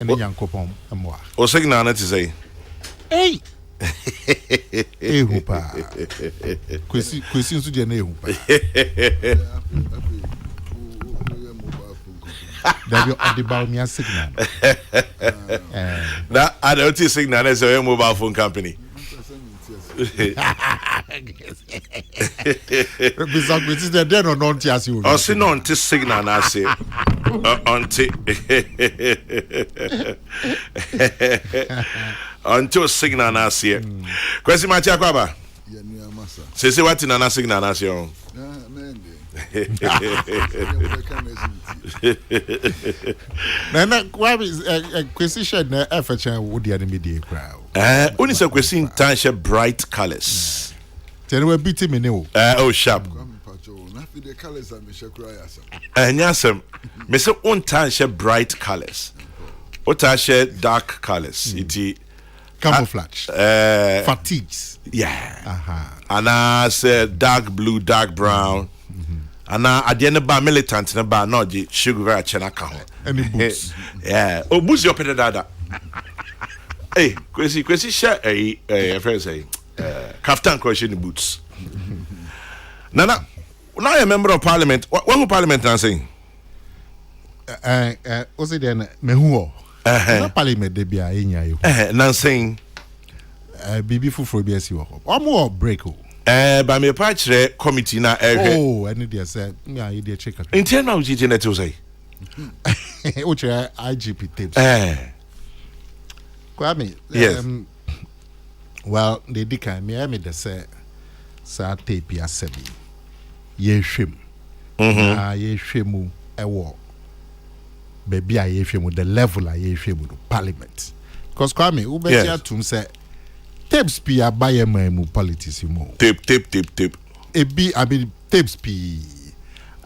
and Yankopon and moi. O signal to say. Hey! Eh, Hoopa. Question to Jenny Hoopa. That you are the Balmia signal. That I don't think signal is a mobile phone company. Besides, they're not on Tiasu. Or sing on to signal, I say. Until signal, I see. Question, my Chakwaba. Say what in a signal, I see. Nana, why is a question effort would the enemy crowd? Only a question, Tansha bright colors. Then we're beating me now. Oh, sharp. And yes, Mr. On Tansha bright colors. What I share dark colors. It camouflage. Fatigues. Yeah. And I said dark blue, dark brown. And now at the end of the militant in a bar, no, sugar very chenaka. Any boots? Yeah. Oh, boots your pet dada. Hey, Kwesi share a friend say, Kaftan question boots. Nana, now you're a member of parliament. What parliament are saying? What's it then? Mehuo. Parliament, they be a in you. Nan saying, Bibi for BSU. Or more break. By me patch committee na oh, I need to say, yeah, you did check it. Internal GT to say. Which IGP tapes. Kwame, yes. Well, they decay me, I made the say, Sa tape ya sebi. Ye shim. Ye shimu, a war. Baby, I ye shimu, the level I ye shimu, parliament. Because Kwame, Ubetia to say, tapes be a buyer my politics you more. Tape. Be I mean tapes be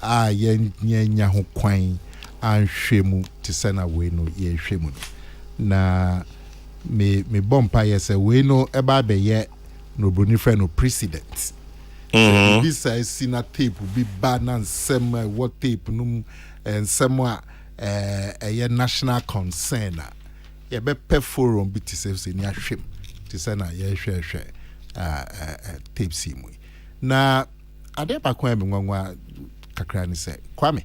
yen ho kwan and shemu to send away no ye shemu. Na me bompa yes we no eba be ye no broni friend no precedent. This is sina tape be bad and some what tape no and somewhere a national concern. Ye be per forum be to say ni ahwem. Tisana ye hwehwe tape simu na ade ba kwa me nwanwa kakra ni say Kwame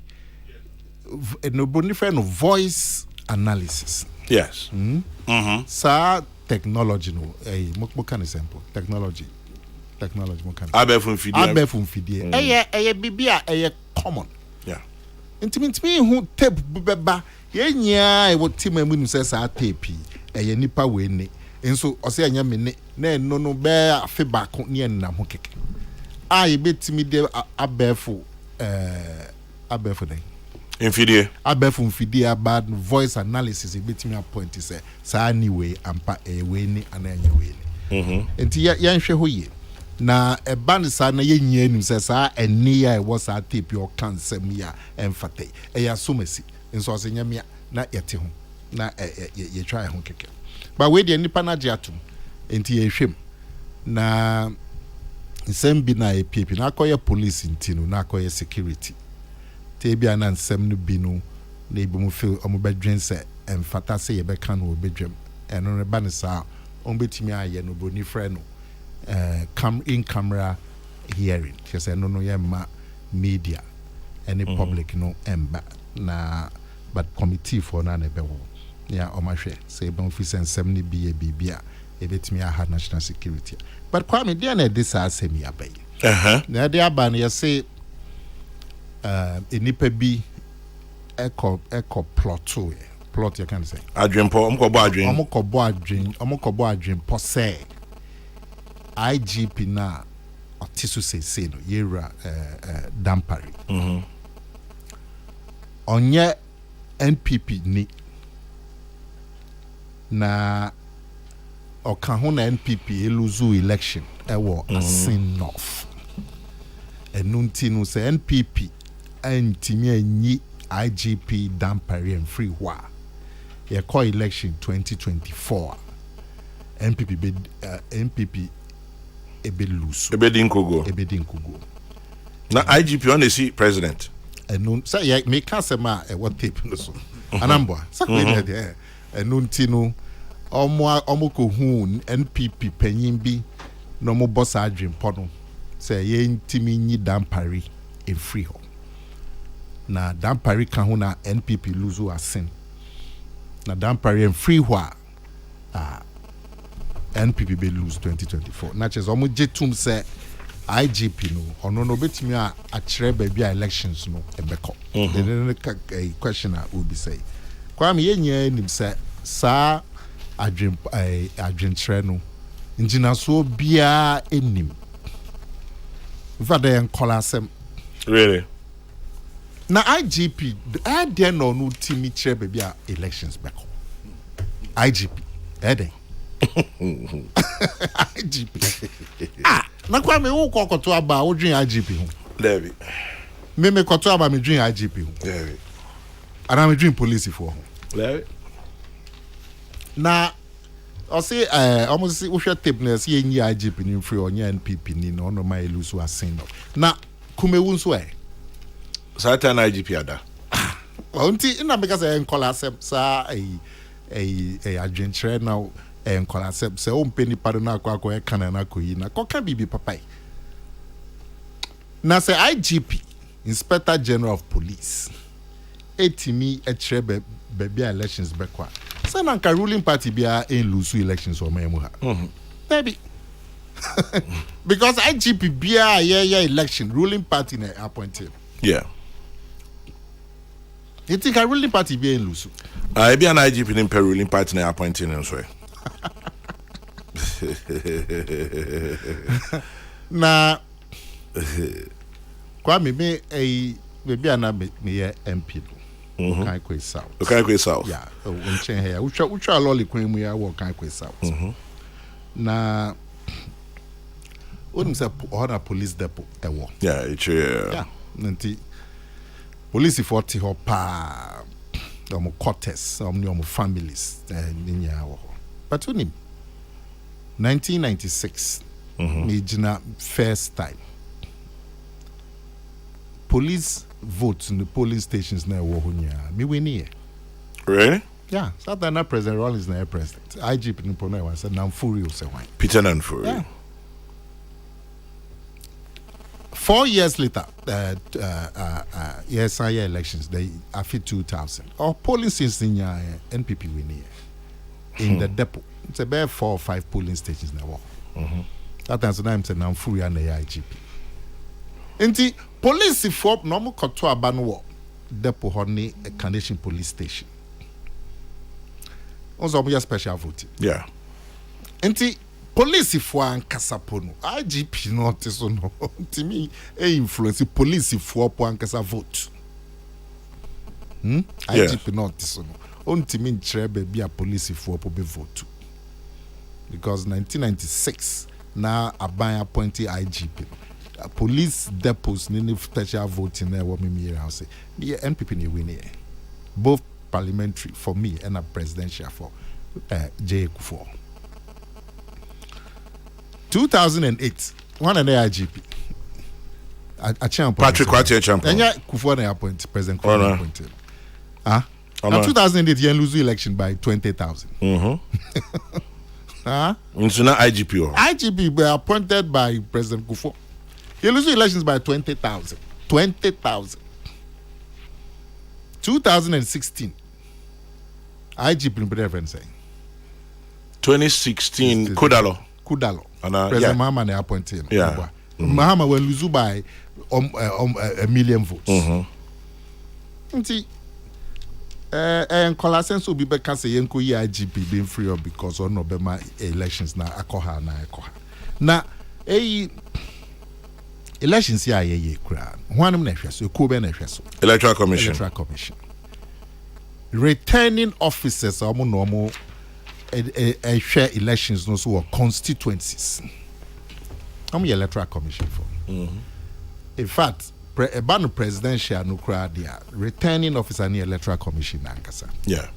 no boni friend no voice analysis yes sa technology no mo kan example technology mo kan abefun fidie eye bibia eye common yeah intimi hu tape beba ye nya e wo timamu nu say sa tape eye nipa we ni enso ose anya me ne no be afe ba ko ne na ho keke ai betimi de abefu den infidie abefu mfidie bad voice analysis betimi appoint say sa anyway ampa we ni ananya we ni enti ya nhwe ho ye na eba ne sa na ye nyia nim say sa eni ya e wo sa tape your cancer ya emfate ya somasi enso ose nyamia na yete ho na ye try ho keke. But we the nipa na atum enti ehwem na nsem bi na epipi na akoye police ntino na akoye security te bia na nsem no bi no na ebi mu feel omo bedwen se emfata se ye beka no obedwem eno ne ba ne sa on betimi aye no boni frɛ no come in camera hearing say no ye ma media any public no emba na but committee for na ne bewo ya omahwe say bon fi sensem ni biye bibia e betimi aha national security but Kwame dey na this asemi abai na dey aba na say enipa bi eko plot you can say adwenpo omkobo adwen po say IGP na otisu say no yera dampari onye NPP ni na okaho na NPP eluzu election ewo asin north enunti no say NPP antimi anyi IGP dampari and free wa ye call election 2024 NPP ebedinkogo na IGP on the see president enun say ye me ka sema e what tape no so anambo sakwe dey ɛno nti no ɔmo ko hu NPP panyin bi no mo boss adwempɔ no sɛ yɛntimi nyi dampare free ho na dampare ka ho na NPP lose asen na dampare free ho a NPP be lose 2024 na kyes ɔmo jetum sɛ IGP no ɔno no betimi a akyerɛ baabi a elections no ebɛkɔ the question will be say kwame yenya nim sɛ saa adwenkyerɛ no ngyinaso bia enim vada nkola asɛm really na IGP there no no timi kyerɛ baabi a elections bɛkɔ IGP eden IGP na kwa me wo kokoto aba wo dwen IGP ho David me koto aba me dwen IGP ho David ana me dwen police for ho David na o say almost wo hwe tape na say yenyi IGP ni free onya NPP ni no no my lose asen no na kumewu nso Satan IGP ada onti ina because enkola asem sa adwenkyerɛ na enkola asem sɛ o mpeni pado na akɔ kana na koyi na koka bibi papai na sɛ IGP Inspector General of Police etimi ekyerɛ baabi elections bɛkɔ sɛ na nka ruling party bia en lose elections o mamu ha baby because IGP bia yeah election ruling party na appointed yeah. You think a ruling party be in Lusu? I be an IGP in ruling party na appointing him so. Na kwa me maybe an me MP do. Kan kwe south. Okay, kwe south. Yeah, unchen here. Ucha lolly kwen mu ya wo kan kwe south. Na say on police depot ewo. Yeah, it's yeah. Nanti police 40 ho pa omo quarters omo families ninya wo but unim 1996 me gina first time police vote in the polling stations na wo ho nya me win here really yeah South Africa President Rawlings na president IGP ni pono wa say na furio say why Peter Nanfuri yeah. 4 years later, yes, elections, they after 2000. Our polling since in NPP winning in the depot. It's about 4 or 5 polling stations now. That time's now I'm saying I'm free and the IGP. Inti police for normal koto abanwo depot honey a Carnation police station. Also, we special voting. Yeah. Inti police for ankasa pono IGP no so no timi influence police for po ankasa vote IGP no so no ontimi nkyerɛ baabi a police for po be vote because 1996 na aban appointed IGP police depots ni special voting na wo me here say the NPP ni win here both parliamentary for me and a presidential for J Kufuor 2008 one and the IGP a champion Patrick Quartier champion and Kufuor na appoint President Kufuor appointed now 2008 you lose the election by 20,000 it's not IGP IGP were appointed by President Kufuor you lose the elections by 20,000 2016 IGP in saying 2016 Kudalo President Mahama na appointed. Yeah. Mahama will lose by a million votes. Nti nkola sense obi be kan say yenko yi IGP being free up because on Obama elections na akoha. Na elections ya ye kra. Hwanum na hweso, ekuo na hweso. Electoral Commission. Returning officers omo a share elections no so constituencies. I'm the Electoral Commission for. In fact, a ban presidential no crowd there, returning officer near Electoral Commission nankasa. Yeah.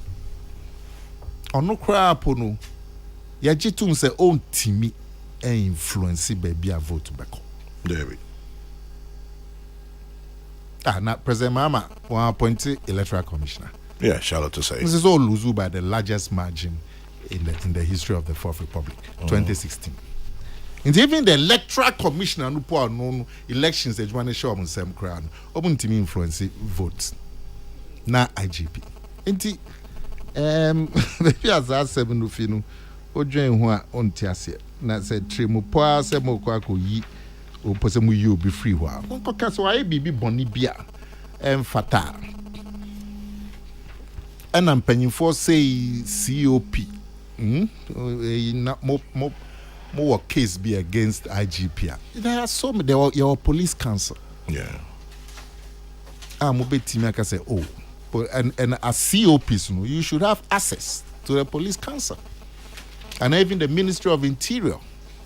On no crowd pono, ya jitum se own timi e influence baby a vote back. David. Na President Mahama one appointed Electoral Commissioner. Yeah, shallow to say. This is all Luzu by the largest margin in the history of the Fourth Republic, 2016. And even the electoral commissioner who put on elections, they want to show them some crown, open to me influence votes. Na IGP. Enti maybe as I said no finu o dwen ho a on tiase na say tremu po a say mo kwa ko yi o pose mu yi obi free ho a ko ka so ayi bibi boni bia fata ana mpanyimfo say COP na mo work case be against IGP. There are so many, there were police council. Yeah. Mo betimi aka say oh, and as COPs, you should have access to the police council and even the Ministry of Interior.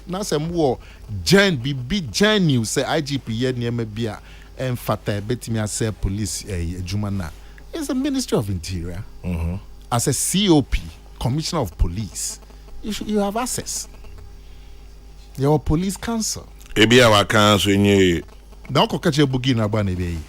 Now some more big news say IGP ye niam bia and fata betimi say police jumana. It's the Ministry of Interior. As a COP, Commissioner of Police, you have access. Your police council. Ebia wa council nye. Na ko kache bugi na ba na be yi.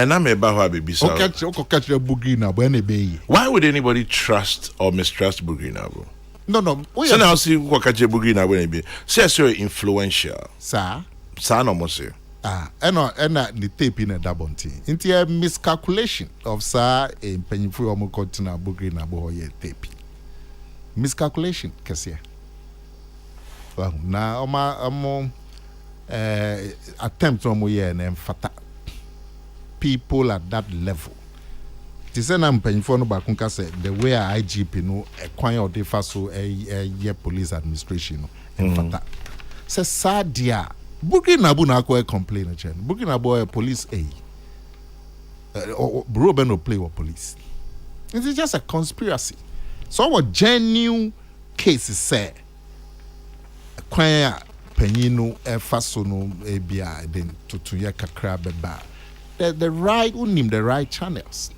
Na me ba ho abebisa. O kache bugi na ba na be yi. Why would anybody trust or mistrust bugi na bro? No. So now see ko kache bugi na ba na be. Say so influential. Sir. Sa no mo say. And the tape in a double thing. Into a miscalculation of sir a penny free or more continent bugi na bo ye tape. Miscalculation, kase. Well, now attempt on my and fata people at that level. Tisana mpanyifo no bakunka say the way IGP no ekwan or defa so police administration no fata. Say sadia bugi na bu na ko complain chen. Bugi na boy police bro ben no play with police. It's just a conspiracy. So what genuine cases say kwan penyino efaso no ebia den to ye kakra beba the right unim the right channels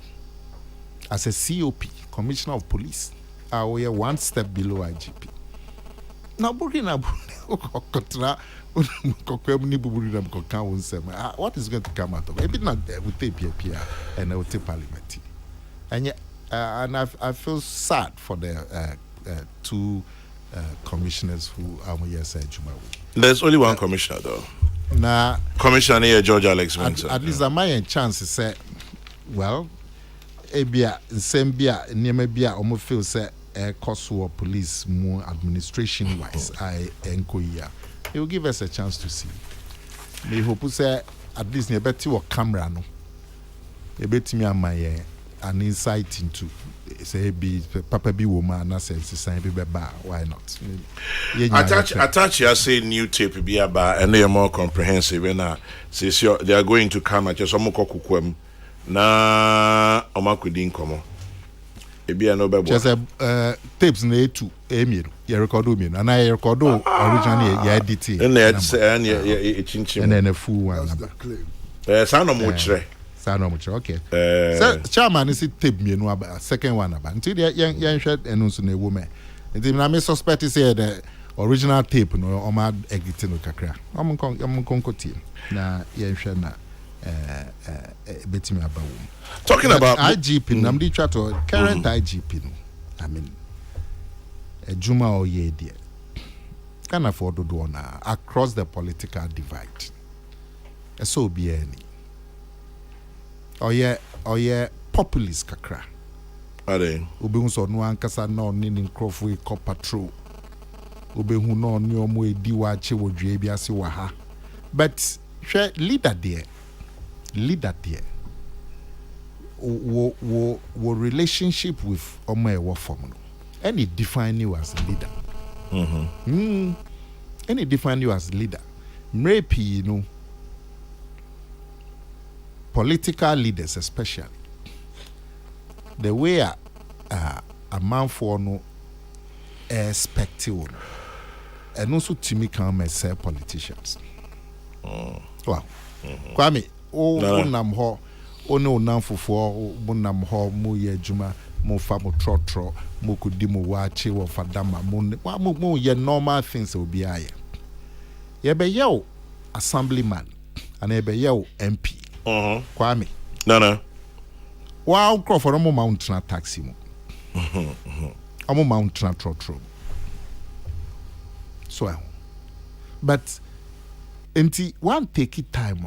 as a COP, Commissioner of Police, we are one step below IGP. Now burkina kotra what is going to come out of it? Not we take PPR and we take parliament. And yet, and I feel sad for the two commissioners who are here said Jumawu. There's only one commissioner though. Now Commissioner here, George Alex Mensa. At least my chance is say, well, ebia sembia niemebia omo feel say cost war police more administration wise I enkoya. He will give us a chance to see. Me hope say at least ne beti wo camera no. E beti me amaye an insight into say be papa be woman na say sign be ba why not attach you say new tape be about and they are more comprehensive and say they are going to come at just Kokrokoo na omakudin komo e bia no be just tapes na etu emiru ye record me na I record originally ye edit and ye chinchim and then a full one sound no chre okay. So chairman is tape me no about second one about until the young shot and also na woman. Until na me suspect say the original tape no o ma editing no kakra. Am konkoti na young shot na betimi about. Talking about IGP na mdi chat current IGP no. I mean Juma oye there. Can afford to do na across the political divide. So be any. Oye populist kakra. Ade. Obehu so no ankasa na oni ni nkrofo e patrol. Obehu na oni omo edi wa che wodwe bi ase wa ha. But hwe leader there. Wo relationship with omo e wo form no. Any define you as a leader. Any define you as leader. Maybe you know political leaders especially the way a man for no expected and also Timmy can say politicians. Wow. Kwame nam ho ono nam fufu nam ho mu ye juma mo fa mo trotro mo kudi mo wache wo fadama mo ye normal things obi aye ye be ye assemblyman and ye be ye MP. Kwame. No. Wow, Crawford, I'm a mountain taxi. I'm a mountain trotro. So, but until one take it time,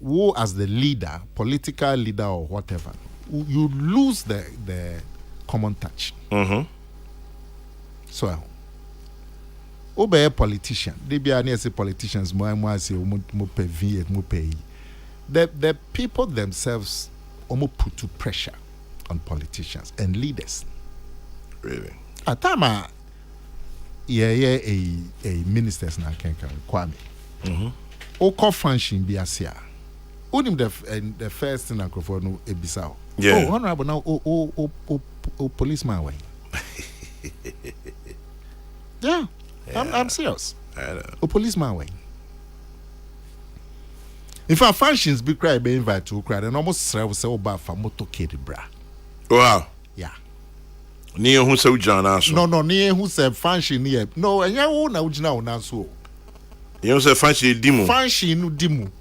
who as the leader, political leader or whatever, you lose the common touch. So, obey a politician. They be any say politicians more say mo pay mo pay. The people themselves almost put to pressure on politicians and leaders. Really? At time a ministers na kenka Kwame. Oko function bi asia. Onim the first thing for no ebisa. Yeah. Oh, honorable now o policeman way. Yeah. I'm serious. I know. A policeman way. If our functions be cry be invite to cry and almost say about for motorcade bra. Wow. Yeah. Ni who say John aso. No, ni who say function here. No, and ya wo na ugina wo so. You say function dimu. Function no dimu.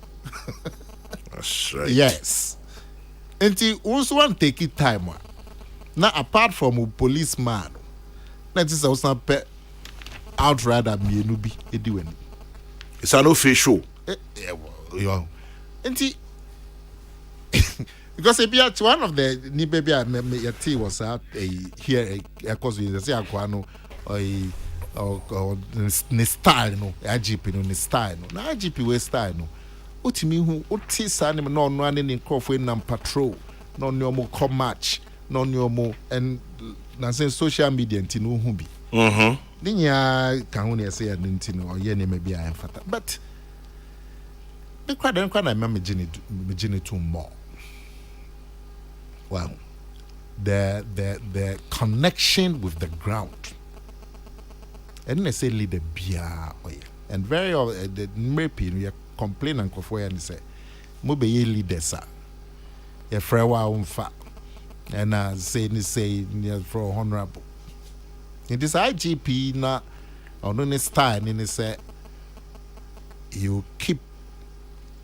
That's right. Yes. Until also one take it time. Now apart from a policeman, that is also pe outrider me no bi ediwen. It's an official. Yo. Until because one of the ni baby your tea was out here because we say akwano or ni style no IGP no ni style no na IGP we style no otimi hu oti sa ne no no ane ni crofo nam patrol no ne omo come match no ne omo and na say social media ntino hu bi ni nya kan hu ne say ya ntino oye ne mabia en fata but the crowd na me gene too more. Well, the connection with the ground. And necessarily the beer and very the maybe we complain and for and say mo be ye leaders are ye frɛ wa umfa and say for honorable. It is IGP na on the style ni say you keep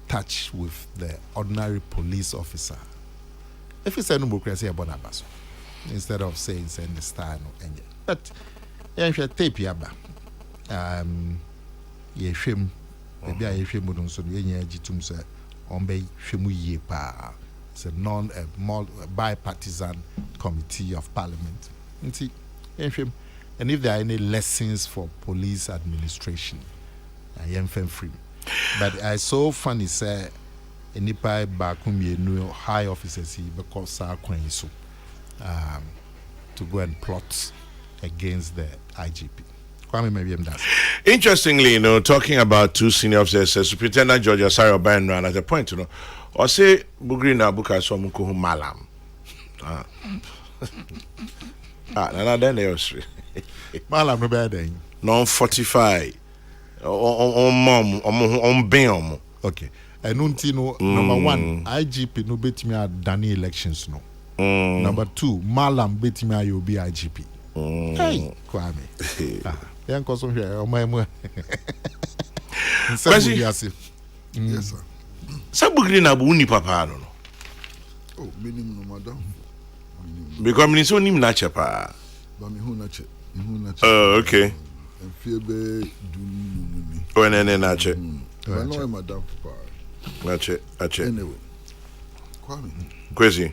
touch with the ordinary police officer. If you say no democracy about Abaso, instead of saying the style no engine. But yeah, if you tape yaba, ye shame, maybe I shame don't so ye jitum say ombe shemu ye pa. It's a bipartisan committee of parliament. And if there are any lessons for police administration, I am free. But I so funny say enipa back whom high officers because so to go and plot against the IGP. Kwame maybe that. Interestingly, talking about two senior officers, Superintendent George Asari Oban ran at a point, or say Bugri na buka so muko malam. Then they was Malam no bad non 45. On Ben. Okay. And number one, IGP no bet me at Danny elections no. Number two, Malam bet me you be IGP. Hey, Kwame. Yan koso here o my mo. Yes, sir. Sabugri na bu ni papa no. Oh, minimum no madam. Because me so nim na chepa. Ba me hu na che. Oh, okay. And fear be do ni. Oh, na che. But no madam papa. Na che. Anyway. Kwame. Kwesi.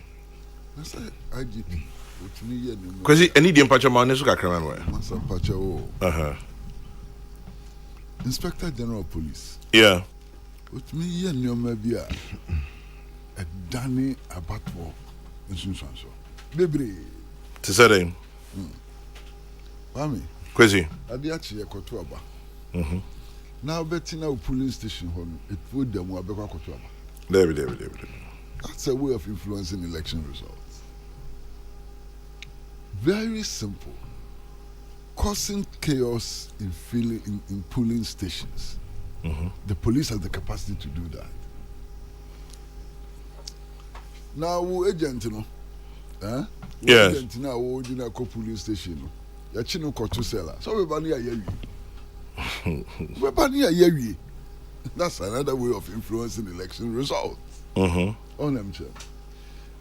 Na say IGP. Kwesi any dem pacho ma nesu kakra man wa. Masa pacho. Inspector General of Police. Yeah. With me ye nyoma bia a Danny abatwo nsunsanso. Bebre. To say them. Kwame. Kwesi. Ade achi ekoto aba. Now betting our police station home, it put them who are back. David. That's a way of influencing election results. Very simple. Causing chaos in polling stations. The police has the capacity to do that. Now, we agent, Yes. Agent now, we do police station. You're chino kotu seller. So we bani a That's another way of influencing election results. On them,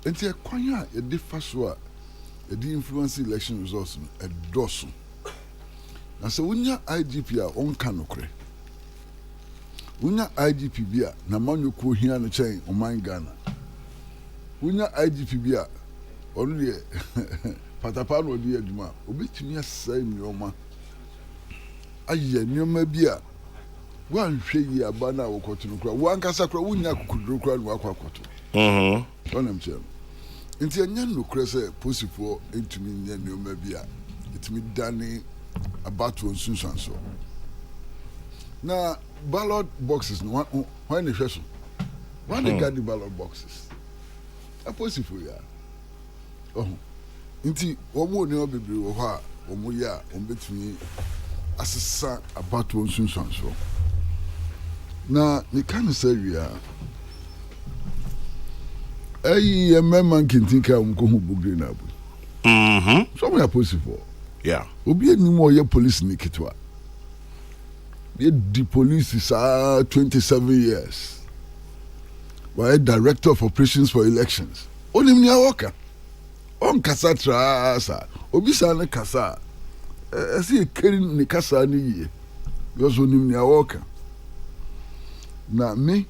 enti kwanya e differ so a e di influence election results no e doso na so wonya IGP a onka nokre wonya IGP bia na manyoko hia no chen oman Ghana wonya IGP bia onu de patapa no di aduma obetumi asai nyoma aye nyoma bia wan hwe yi aba na wokoto no kra wan kasa kra wonya kokuduro kra no akwakoto onam chem nti anya nokre se posifo entumi nya nyoma bia etumi dane about to sunsanso na ballot boxes no when they hweso when they got the ballot boxes a posifo ya nti omo ne obebere wo ha omo ya ombetumi asesa about to sunsanso na ni kan say we are ayi man kintika umko hu bugre na abu so we are posifo yeah obi enim o ye police ni kitwa the police is 27 years why director of operations for elections onim ni awoka on kasa trasa obi sa ne kasa esi keri ni kasa ni ye yoso onim ni awoka na me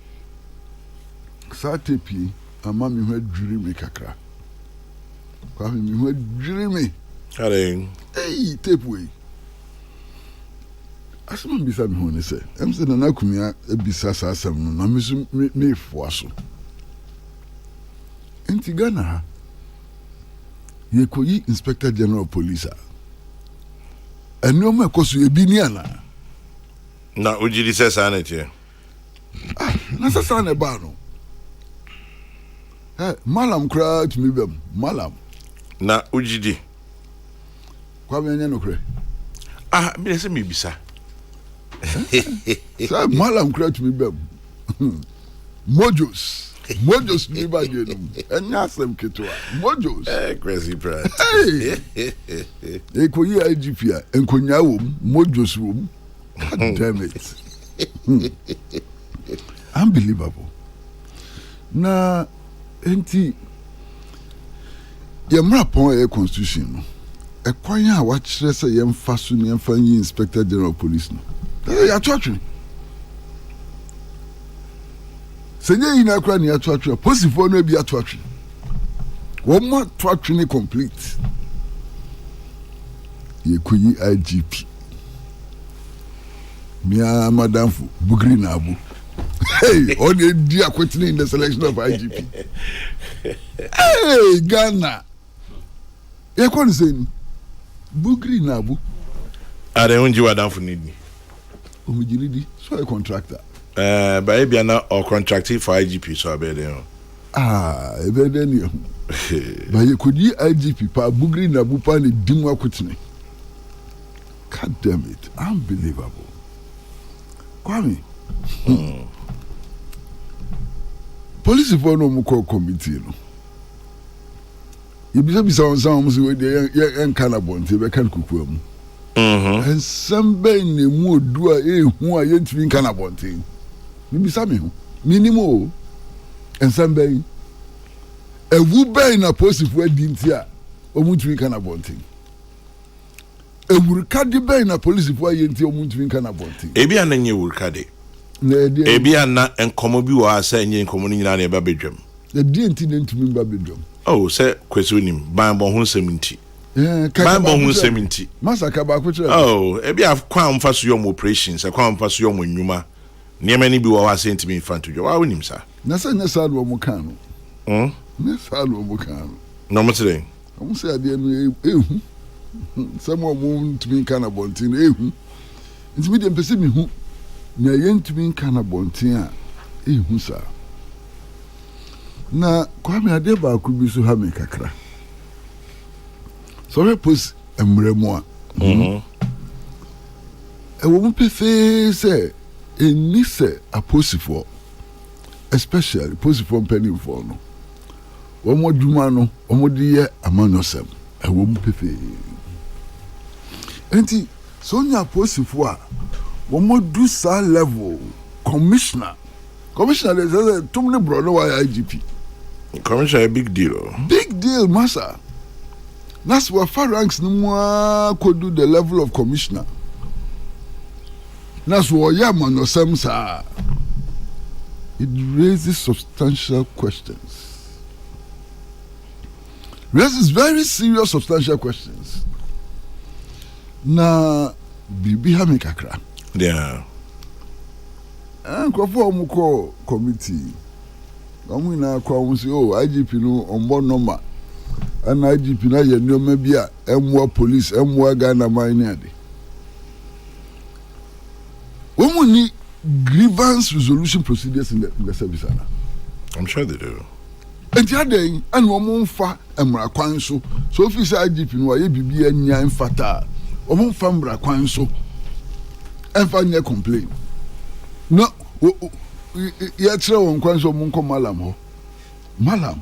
sa tepi ama mi ho adwiri me kakra kwa mi ho adwiri me Karen. Hey, tape way. Asema bisa mi hone se. Emse na nakumia ebisa sa asem no na misu me foaso. Enti Ghana ha. Ye koyi Inspector General of Police. Eni o me koso ebi ni ana. Na ujidi se sanete. Na sa na ba no. Malam kra tumi bem. Malam. Na ujidi. Kwa menye no kre. Me se me bisa. Sa malam kra tumi bem. Mojos ni ba je no. Enya asem ketwa. Mojos. Crazy pride. E ko yi IGP a enkonya wom, mojos wom. God damn it. Unbelievable. Na enti yemra pon e constitution no. E kwanya wa kire se yemfa so ne yemfa yi Inspector General of Police no. Ya twatwe. Senye yi na kwa ni ya twatwe, posifo no bi atwatwe. Wo mo twatwe ni complete. Ye kuyi IGP. Mia madam fu bugri na abu. Hey, on the dia continue in the selection of IGP. Hey, Ghana. Ye kon say bugri na abu. Are unji wadam fu need me. Omijiridi, so a contractor. But maybe na or contracting for IGP so abede. Ebe den yo. But you could yi IGP pa bugri na abu pa ni dimwa kutine. God damn it, unbelievable. Kwame. Police for no mko committee no. Bisa on some say we dey en kana bonte be kan kukuwa mu. En sambe ni mu odu a ehu a yentimi kana bonte. Ni bisa me ho. Minimo. En sambe ewu be na police for adinti a omutimi kana bonte. Ewurka de be na police for yenti omutimi kana bonte. Ebi ananye wurka de. Ebi anna enkomo bi wa asa enye enkomo ni nyina na eba bedwam. The DNT ntumi ba bedwam. Oh, say kwesunim ban bon ho seminti. Ban bon ho seminti. Masaka ba ko kire. Oh, ebi akwa mfa so yom operations, akwa mfa so yom nnwuma. Niema ni bi wa wa sentimi mfa to wa wonim sa. Na sa nya sa do mo kan no. Na sa do mo kan no. No mo tire. Mo se ade no ehu. Samo mo ntumi kan na bontin ehu. Ntumi de mpese mi hu. Na yentumi kan na bontin a ehu sa. Na kwame ade ba ku bi so ha me kakra. So we pos emremo a. E wo mpefe se eni se aposifo especially posifo penny for no. Wo mo duma no, wo mo de ye amanosem. E wo mpefe. Enti so nya posifo a wo mo do sa level commissioner. Commissioner is tumne bro no why IGP. Commissioner, a big deal. Big deal, massa. That's where far ranks no more could do the level of commissioner. That's what Yaman or Samsa. It raises substantial questions. Raises very serious substantial questions. Na bibi ha me kakra. Yeah. Nkofo omuko committee. Omu na kwa onsi IGP no ombo number. Ana IGP na ye nneoma bi a emwa police emwa Ghana man ni ade. Omu ni grievance resolution procedures in the service ana. I'm sure they do. Enti aden anu omu mfa emra kwan so officer IGP no ye bibia nya mfata omu mfa mra kwan so emfa nya complain no ya tre won kwan so omu nko malam ho malam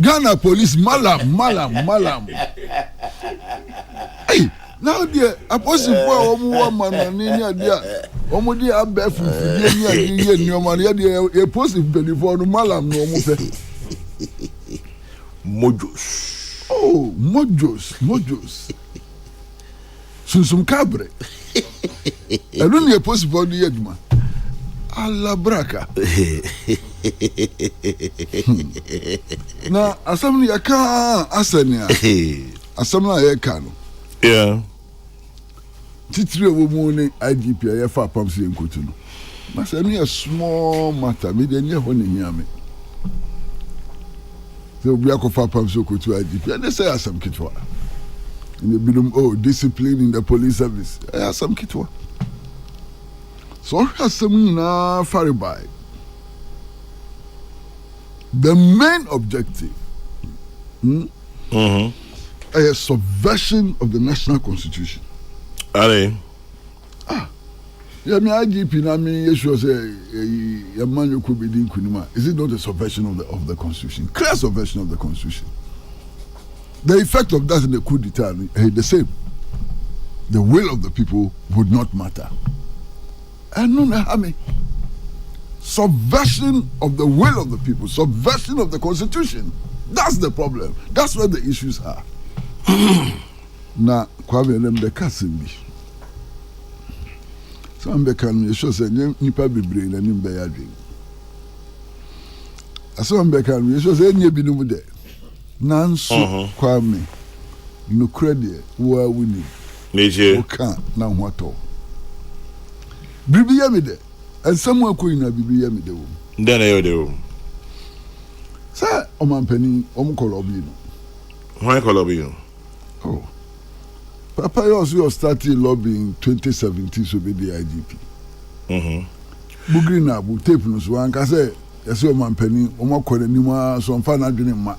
Ghana police malam hey now there apostle for omu wa man ni dia omu dia abefu fidie ni ade ye nneoma ya dia e post before no malam no omu fe mojos sunsum kabre elu ni e post for no yeduma ala braka na asam ni aka asania asam na ye ka no yeah titire wo mu ni IGP ya fa pam se enkotu no na se no a small matter me de nye ho ne hiame so obi akofa pam se enkotu IGP and they say asam kitwa in the bidum discipline in the police service asam kitwa so asam na faribai the main objective a subversion of the national constitution. Are yeah, me IGP na me issue say your man you could be doing kunima. Is it not a subversion of the constitution? Clear subversion of the constitution. The effect of that in the coup d'etat the same. The will of the people would not matter. And no, I mean, subversion of the will of the people, subversion of the constitution. That's the problem. That's where the issues are. Na kwabe nem de kasimbi. Some be kan me show say nipa bebre na nim be yadwen. Aso be kan me show say nye binum de. Nanso kwame no credit wa wini. Meje. Oka na hwato. Bibi ya me de. Ensam akoyi na bibi ya me de wo. Ndana yo de wo. Sa omampani omukolobi no. Why kolobi no? Oh, Papa, you also started lobbying 2017 to be the IGP. Bugri na bu tape no so anka say yesi o mampani o makore ni ma so mfa na dwene ma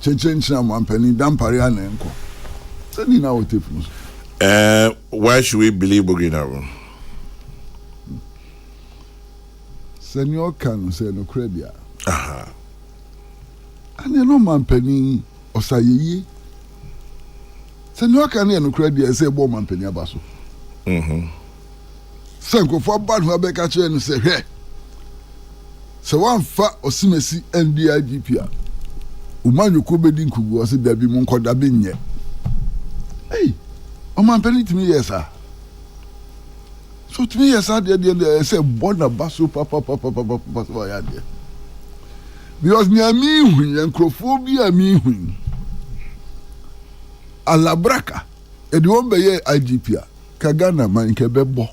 chenchenchi na mampani dampare ana enko. Say ni na o tape no so. Why should we believe Bugri na? Senior can say no credit. And you know mampani osayeye. Senior can no credit say bo mampani abaso. Sanko for bad who be catch and say hey. So one fa osimesi NDIGP a. Umanyu ko be din kugu o se dabi mu nkoda be nye. Hey, o mampani timi yesa. So timi yesa de say bona baso papa so ya de. Because ni ami hu enkrofobia mi hu. Alabraka e de won be ye IGP a Kagana man ke bebo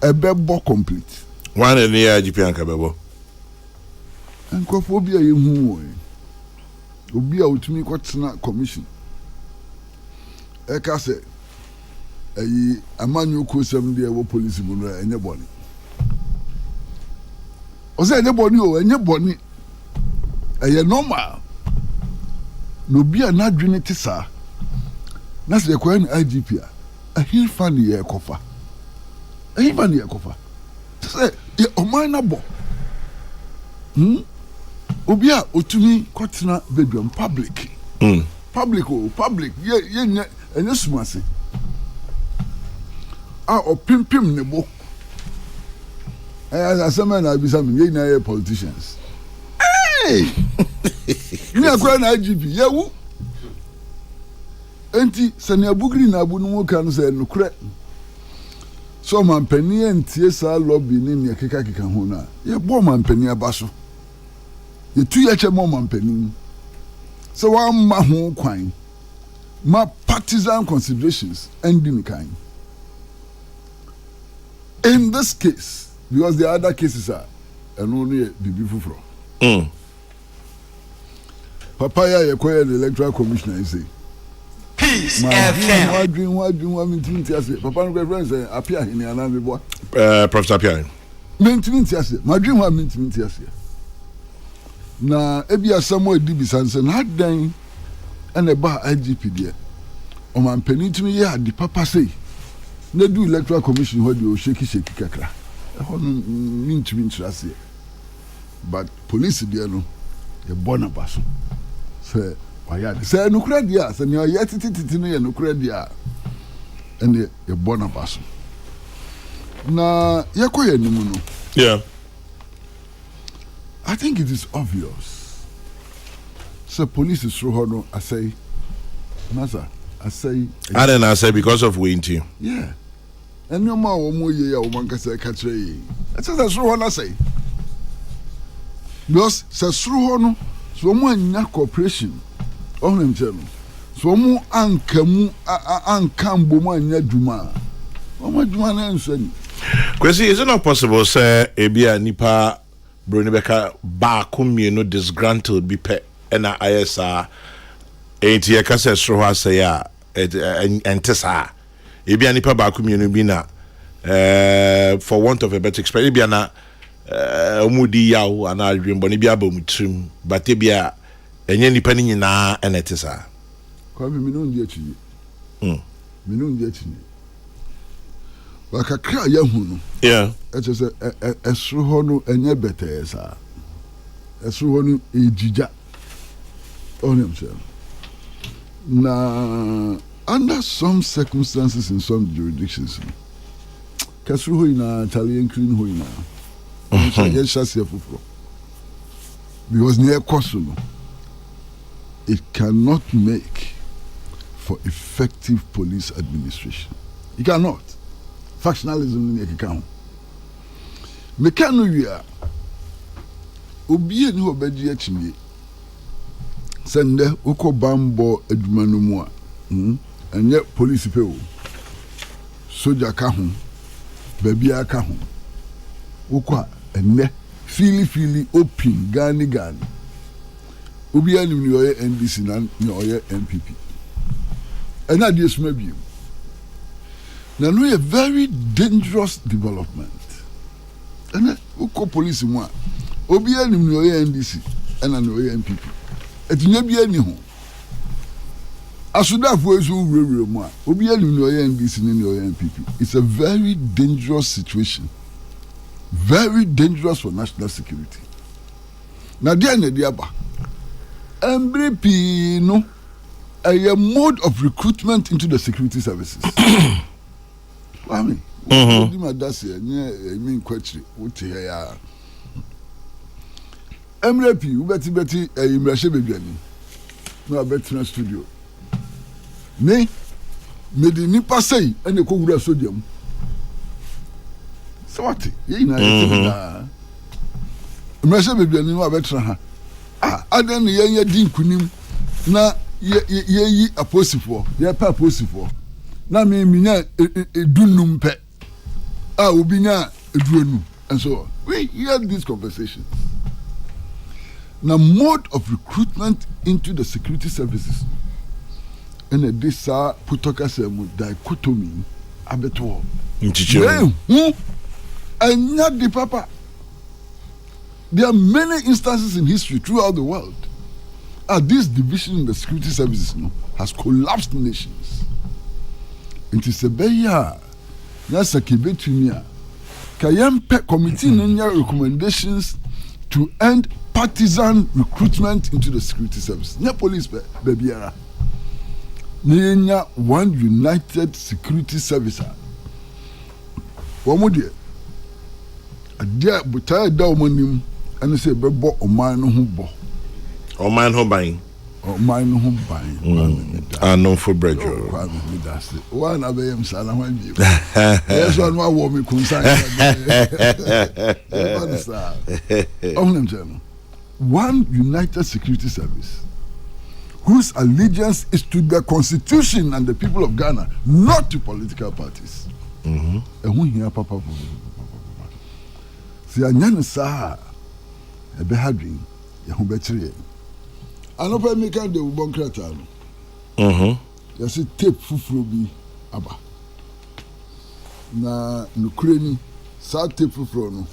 ebebo complete One in the IGP and Kabebo. Enkrofobia ye hu obi a utumi kwatena commission e ka se ayi amanyo kosam de wo police bu no enye boni o se enye boni o enye boni eye normal no bia na dwene ti sa na se ko en IGP a hin fan ye kofa se e o man na bo obi a otumi kwatena bedroom public public ye nya enye sumase a o pimpim ne bo Some men are some politicians. Hey, me akwa na IGP. Yewu. Enti sani abugri na abu no kan say nukre. So man pani entie sa lobby ni ne keka ho na. Ye bo man pani aba so. Ye tu ye che mo man pani. So one ma ho kwan. Ma partisan considerations ending kind. In this case, because the other cases are and only bibi fufuro. Papaya ye the electoral commissioner say. Peace FM. What dream Papa no friends say appear in ana me boy. Professor Pierre. Mentimenti ase. My dream wa mentimenti ase. Na ebia Samuel di bisanse na dan and a bar IGP there. O man penitimi ya di papa say. Na do electoral commission where you shake kakra. Ho no mentimenti ase. But police there no e bona baso. Say why say no credit say no yet titi no ye no credit and e bona baso. Na yakoye nimu no. Yeah. I think it is obvious. So police is through no I say Maza, I say And then I say because of winter. yeah. And no more mo ye ya o man ka say catch ye. That's through I say. Because say through no so mo anya cooperation on them tell. So mo ankamu ankambo mo anya dwuma. O mo dwuma na nso ni. Kwesi, is it not possible say ebia nipa Bronibeka ba kumienu disgruntled be pe na ISA enti ye ka say sro ha say ya entesa ebia nipa ba kumienu bi na for want of a better expression ebia na omudi yawo ana adwembo ne bia ba mutrim but ebia enye nipa ni nyina enetesa Kwa mi no ndi achi. Mi no ndi achi. Wakakra ya hu no. Yeah. Eche se esru ho no enye bete sa. Esru ho no ejija. Onem se. Na under some circumstances in some jurisdictions. Kasru ho ina Italian clean ho ina. Yes, because near Kosovo, it cannot make for effective police administration. It cannot. Factionalism in the account. Mekano ya obi ni obedi achimie. Sende uko bambo edumanu mu a. Enye police pe o. Soja ka ho. Baby aka ho. Uko enne fili open gani. Obi ani ni oye NDC na ni oye NPP. And that is maybe. Now, no, a very dangerous development. And who call police one? Obi ani ni oye NDC and an oye NPP. It may be any home. Asuda for so real more. Obi ani ni oye NDC ni oye NPP. It's a very dangerous situation. Very dangerous for national security. Now, there na diaba. MBP no a mode of recruitment into the security services. I mean, I mean, question. What here? MRP, Betty, a immersion baby. No, I bet in a studio. Nay, made the nipa say, and the Kokrokoo sodium. So what? You know, immersion baby, no, I bet her. Adan ye din kunim na ye aposifo ye pa aposifo na me nya edunum pe obi nya eduanu and so on. We hear these conversations. Now, mode of recruitment into the security services and this putoka semu dichotomy abeto and not the papa. There are many instances in history throughout the world. This division in the security services has collapsed nations. It is a beya. Nasa kibetunia. Kayempe committee nanya recommendations to end partisan recruitment into the security services. Nya police bebiara. Nya one united security service. Wamudie. adia buta da omanim ane say bebo oman no ho bo Oman ho ban. oman no ho ban Anon for brejo. kwa me das one abeyam sana wan bi yes one wa wo me kunsan one united security service whose allegiance is to the constitution and the people of Ghana, not to political parties. And when here, papa, see, I never saw a behadring, Yahoo. I know I make the Ubonkratan. You see, tape fufubi aba. Na Ukraine, sa tape fufrono.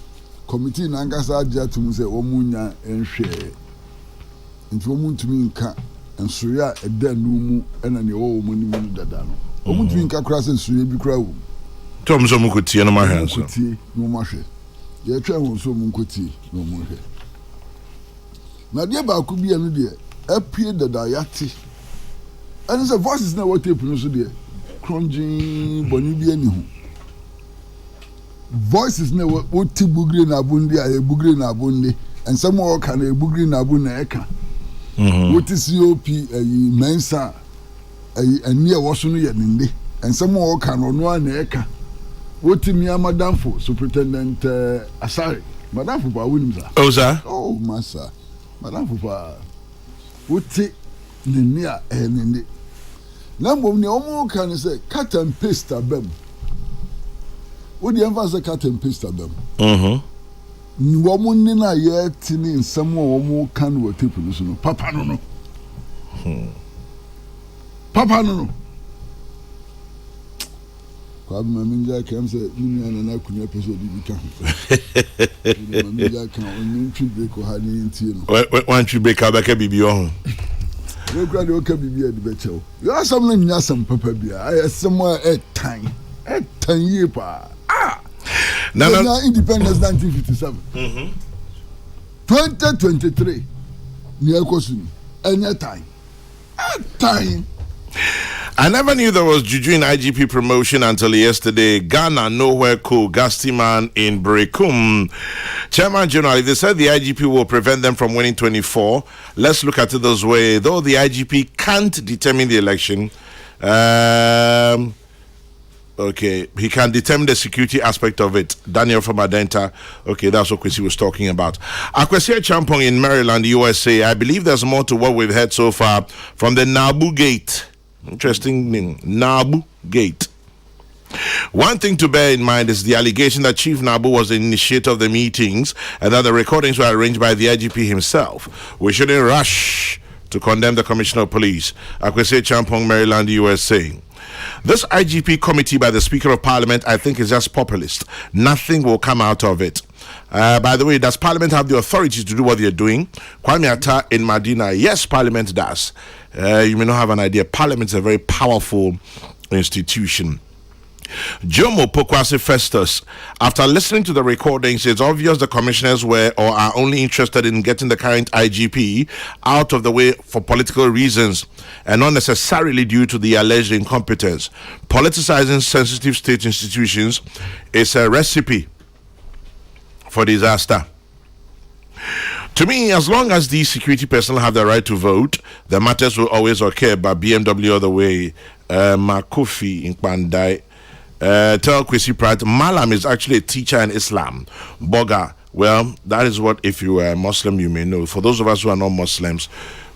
Committee Nangasa Jatum say, Omunya and share. Into Omun to me, and Suria a dead numu and an old money dadano. Omun to me, Crass and Suria be crowd. Tom Zomukuti and my hands. No mashe. Your travel so munkuti, no more. Now, dear Bakubi and dear, appeared the diati. And the voice is not what they pronounce there. Crunging Bonibi anyhow. Voice is never what Tibugri Nabundi, a Bugri Nabundi, and some more can a Bugri Nabuneka. What is COP a Mensa a near Washington Nindi, and some more can on one eka. What me a Madame for Superintendent Asari, Madame for Williams. Oh, sir. Oh, Massa, Madame for what near and Nindi. Number no can say cut and paste a bem. What the emphasis cut and paste a bem? Woman in a year tinny in some more can what people listen. Papa no. Papa no. Mamma can say, and I couldn't episode become. Mamma can only break or honey in tea. Why you break out like a baby on? You cried, okay, be at the better. You are something, yes, some papa beer. I have somewhere at 10 years. Now, independence 1957. 2023. Near Kosuni. Any time. At time. I never knew there was juju in IGP promotion until yesterday. Ghana nowhere cool. Gasti man in Brekum. Chairman General, if they said the IGP will prevent them from winning 24, let's look at it this way. Though the IGP can't determine the election, okay, he can determine the security aspect of it. Daniel from Adenta. Okay, that's what Kwesi was talking about. Akwesi Champong in Maryland, USA. I believe there's more to what we've heard so far from the Nabu Gate. Interesting name, Nabu Gate. One thing to bear in mind is the allegation that Chief Nabu was the initiator of the meetings and that the recordings were arranged by the IGP himself. We shouldn't rush to condemn the Commissioner of Police. Akwesi Champong, Maryland, USA. This IGP committee by the Speaker of Parliament, I think, is just populist. Nothing will come out of it. By the way, does Parliament have the authority to do what they're doing? Kwame Atta in Medina, yes, Parliament does. You may not have an idea. Parliament is a very powerful institution. Jomo Pokwase Festus, after listening to the recordings, it's obvious the commissioners were or are only interested in getting the current IGP out of the way for political reasons and not necessarily due to the alleged incompetence. Politicizing sensitive state institutions is a recipe for disaster. To me, as long as these security personnel have the right to vote, the matters will always occur. But BMW all the way, Makofi in Pandai. Tell Kwesi Pratt, Malam is actually a teacher in Islam. Boga, well, that is what, if you are a Muslim, you may know. For those of us who are not Muslims,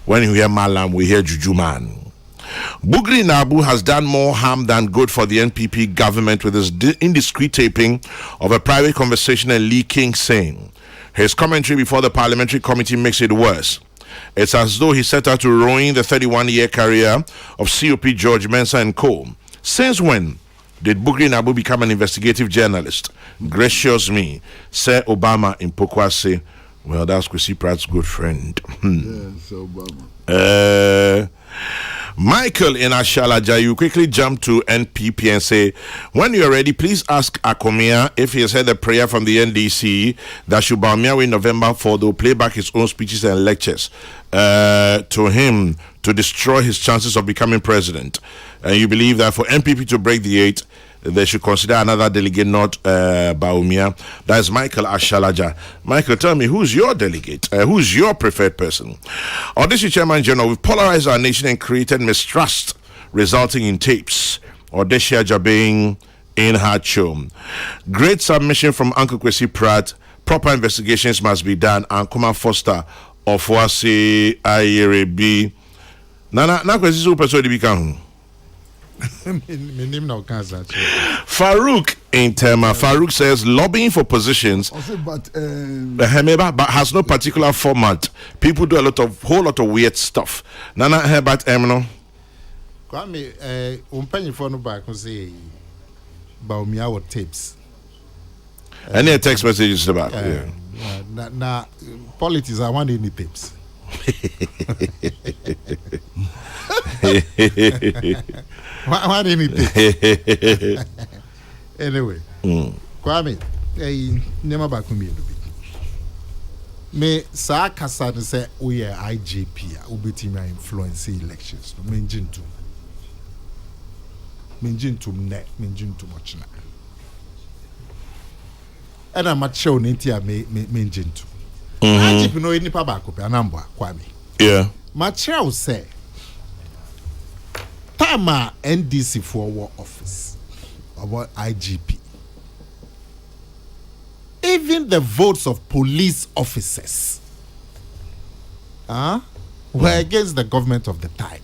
when you hear Malam, we hear Juju Man. Bugri Nabu has done more harm than good for the NPP government with his indiscreet taping of a private conversation and leaking saying. His commentary before the parliamentary committee makes it worse. It's as though he set out to ruin the 31-year career of COP George Mensah and co. Since when did Bugri Nabu become an investigative journalist? Gracious me, Sir Obama in Pokwase. Well, that's Kwesi Pratt's good friend. Yes, Obama. Michael in Ashalaja, you quickly jump to NPP and say, when you're ready, please ask Akomia if he has heard a prayer from the NDC that should Bawumia in November for they'll play back his own speeches and lectures to him to destroy his chances of becoming president. And you believe that for NPP to break the 8, they should consider another delegate, not Baumia. That is Michael Ashalaja. Michael, tell me, who's your delegate? Who's your preferred person? Audition Chairman General, we've polarized our nation and created mistrust, resulting in tapes. Odesha Jabing in her show. Great submission from Uncle Kwesi Pratt. Proper investigations must be done. And Kuma Foster of Wasi IRB. Nana, Kwesi Super so become. Farouk in Tema. Farouk says lobbying for positions but has no particular format. People do whole lot of weird stuff. Nana but Emino. Kwame, umpenyi for no back say Baumia or tapes. Any text messages about na politics I want any tapes. What any tapes? Anyway, Kwame, nema back me me sa kasa ne say we IGP a ubetimi influence elections no menjintum ochina and I'm not sure Nintia menjintum IGP no any pa ba ko pe anambo Kwame yeah Machel say Tama NDC for war office about IGP. Even the votes of police officers were against the government of the time.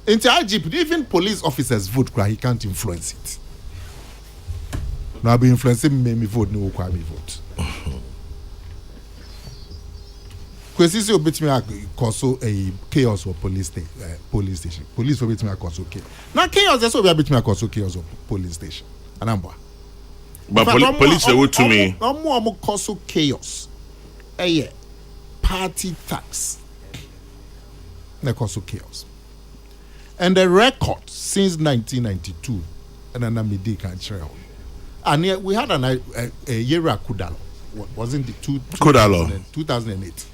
Into IGP, even police officers vote, he can't influence it. Now I'll be influencing me vote, no me vote. Because this will be me cause a chaos or police station. Police will be me cause chaos. Now chaos that's what we be me cause chaos or police station. Anamba. But police they would to me. More cause chaos. Party tax. They cause chaos. And the record since 1992, and then I can't share. And yet we had a year Kudalo. Wasn't it 2008?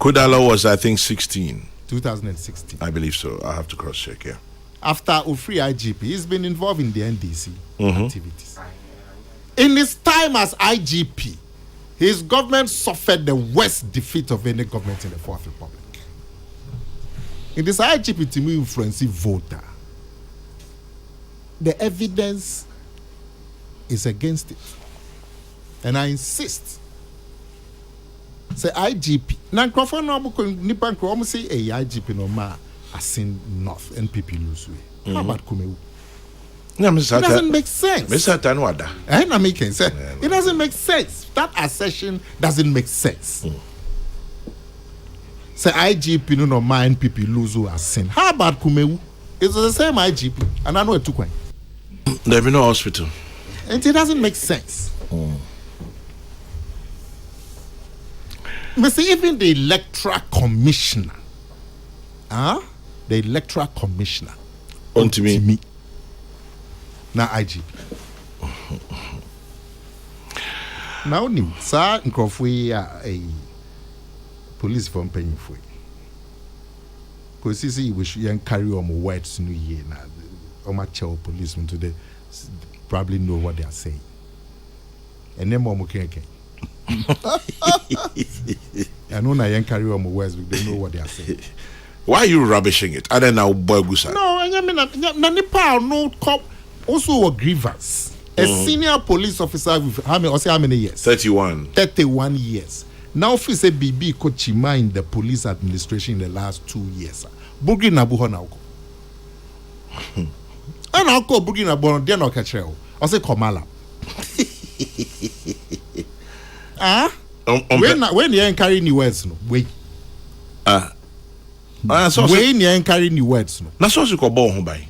Kudalo was, I think, 16. 2016. I believe so. I have to cross check, yeah. After Ufri IGP, he's been involved in the NDC activities. In his time as IGP, his government suffered the worst defeat of any government in the Fourth Republic. In this IGP to me influence voter, the evidence is against it. And I insist. Say IGP. Now, Crawford no nipan almost say a IGP no ma asin North NPP lose way. How about Kumewu? It doesn't make sense. It doesn't make sense. That assertion doesn't make sense. Say IGP no ma NPP lose who asin. How about Kumewu? It's the same IGP, and I know it took one. There be no hospital. And it doesn't make sense. See, even the electoral commissioner, the electoral commissioner, on to me, now IGP. Now, new sir, a police from paying for it. Because you see, we should carry on words new year now. My child policemen today probably know what they are saying. And then more okay. I know I ain't carry on my words, but they know what they are saying. Why are you rubbishing it? I don't know, boy, no, I mean, no cop also a grievance. A senior police officer with how many years? 31. 31 years. Now, if you say BB Kochima in the police administration in the last 2 years, Bugi Nabuho now. And I'll call Bugi Nabuho, they're not catching. I'll say Komala. When you ain't carrying new words, no wait. When you ain't carrying new words, no. That's what you call born by.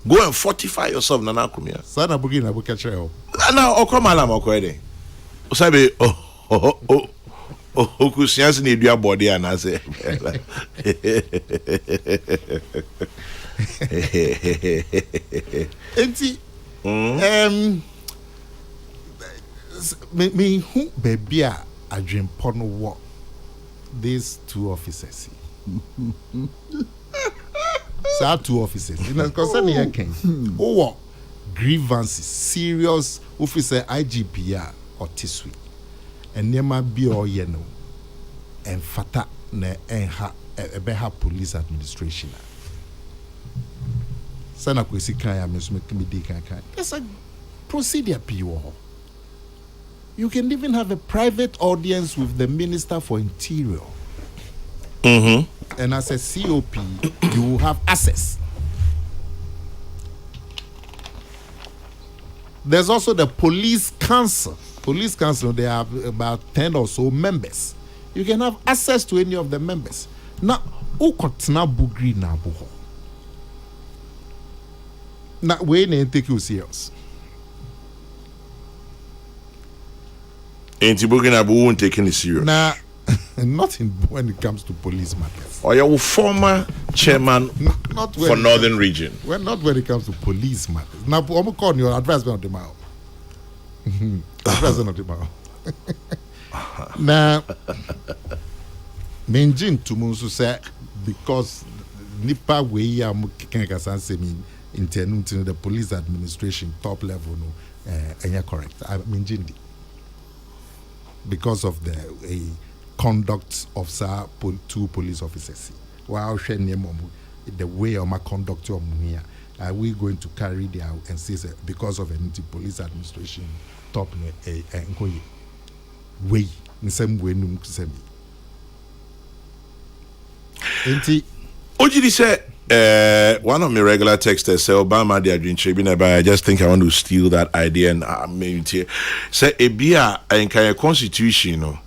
Go and fortify yourself, Nana Kumia. Sana Bugi na Buka Trail. Now, oh, come on, Mokwede. Sabe, Kusians need your body, and I say, me who baby a dream porno what these two officers So 2 officers. In the concern here came. Oh, grievances, serious officer IGPR or Tiswi. And nema be all yeno. And fata ne enha ebeha police administration. Sana kwesi kan ya mesu mekimi kan. There's a procedure PO. You can even have a private audience with the Minister for Interior. And as a COP, you will have access. There's also the police council. Police council, they have about 10 or so members. You can have access to any of the members. Now, who kotna bugri na buho? Now, we ain't take you serious. Ain't bugri na buho won't take any serious. Now, not when it comes to police matters. Or your former chairman Not for Northern Region. Well, not when it comes to police matters. Now, I'm calling your advisement on the mouth. Advisement on the mouth. Now, Menjin to Munsu say because Nipa way am kikasan say me intend the police administration top level no and you're correct. I Menjin because of the conduct of 2 police officers. While the way of my conduct here, are we going to carry the out and say because of any police administration top way in some way num semi. Ojidi said one of my regular texters say Obama they are doing tribune, but I just think I want to steal that idea and maybe say ebia enka constitution no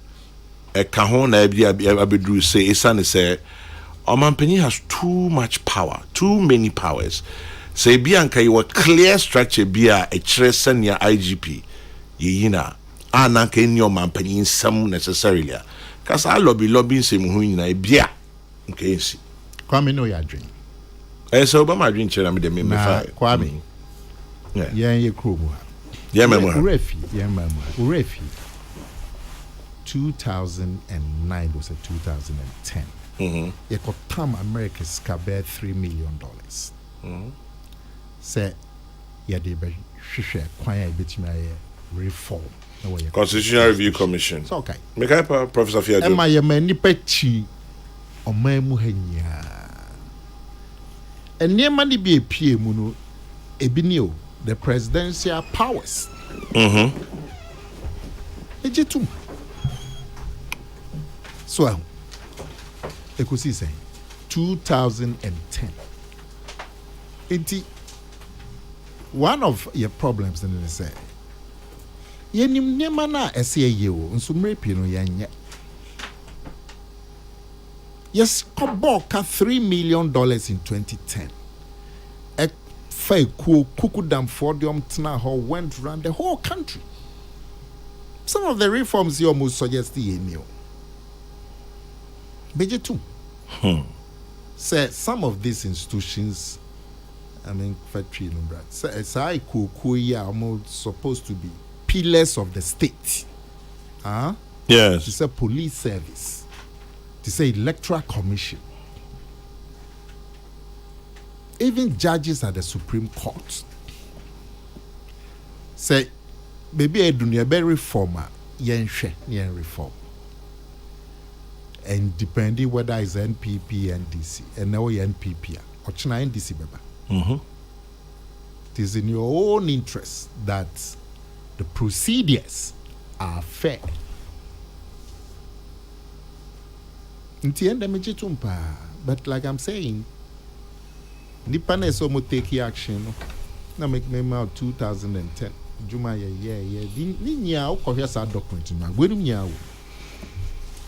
e ka ho na ebia abedru say esane say Omanpenny has too much power, too many powers. Say ebia enka you clear structure bia e kire senior IGP yina ananka any Omanpenny some necessarily cuz I lobby say mu hu nyina ebia okay see Kwame no ya dream. So Obama dream chere me me fire. Kwame. Yeah, ye kromu. Yeah, memo. Urefi. 2009 was a 2010. Ye got tam America's cabe $3 million. Say ye de be hwehwe kwan a betimi aye reform. Constitutional Review Commission. So okay. Make up Professor Fiado. Am I mani pechi omamu hanya. And near money be a PM no ebinio the presidential powers. Ejitum. So ekusi say 2010. One of your problems in the say yenim nema na ese ye o nso mrepi no yanye. Yes, Koboka $3 million in 2010. A fake Kukudam Fordium Tnaho went around the whole country. Some of the reforms you almost suggest the new. Beje too. Say some of these institutions, I mean, factory number. Say Kukuya almost supposed to be pillars of the state. Yes. It's a police service. To say electoral commission, even judges at the Supreme Court say, maybe a dunya be reformer, yen reform, and depending whether it's NPP, NDC, and now NPP or China NDC, beba. It is in your own interest that the procedures are fair. But like I'm saying, nipa na so mo take action na make me out 2010 juma yeah ni nya ukofia sa document na gwerum nya wo.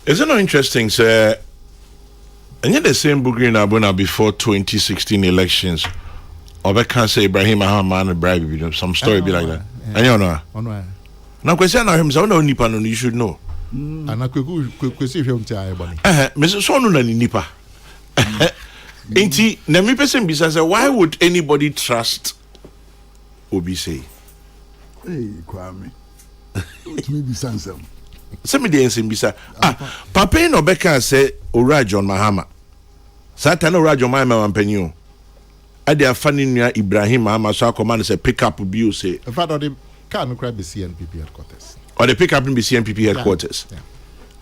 Is it not interesting sir? And yet the same Bugri Nabuna before 2016 elections Obe can say Ibrahim Ahmad bribe some story be like that. And you know now question na him say no nipa no you should know. Ana kwesi hwe mti aye bani. Mr. So no na ni nipa. Enti na me person be say why would anybody trust Obi say? Hey Kwame. What me be sansem. Say me dey ensem be say Papa no be can say Ora John Mahama. Satan Ora John Mahama wampanyi o. ade afani nua Ibrahim Amaso akoma say pick up bio say in fact the car no crab be CNPP headquarters or the pick up be CNPP headquarters. Yeah.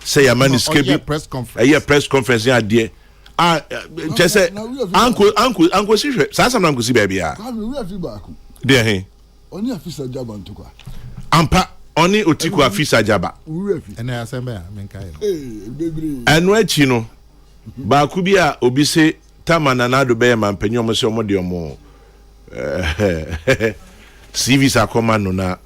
Say a man is a press conference. A press conference ya there. Just say uncle see sasa uncle see baby ah. We have feedback. There he. Oni afisa jaba ntukwa. Ampa oni otiku afisa jaba. We have. And I say me menka e. Eh bebre. Anu achi no. Ba ku bi a obi se tamana na do be man panyi omo se omo de omo. CV sa koma no na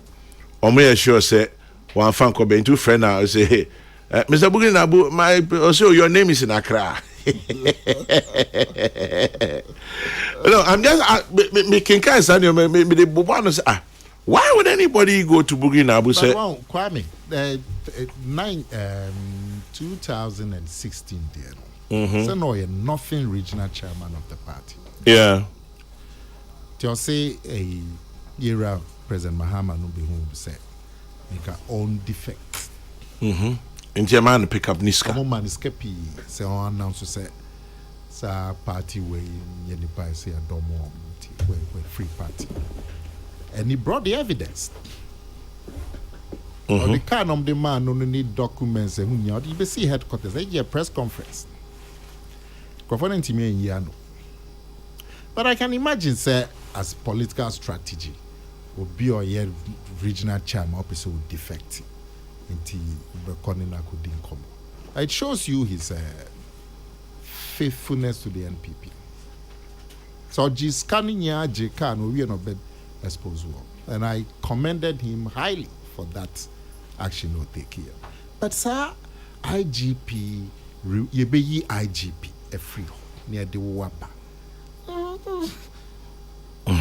omo ye sure say one fan ko be into friend na say Mr. Bugin Abu, also your name is in Accra. No, I'm just making kind of why would anybody go to Bugin Abu? Say, Kwame, 2016, so no, you're nothing regional chairman of the party. Yeah. To say a era President Mahama no be who say make our own defects. In German pick up Niska. Some man is kepi say on announce say sa party way yeni pa say a domo we free party. And he brought the evidence. Or the kind of the man no need documents and you be see headquarters. They a press conference. But I can imagine say as political strategy would be or regional chairman officer would defect. It shows you his faithfulness to the NPP. So and I commended him highly for that action he'll take here. But sir, IGP, IGP, a free near the Wapa.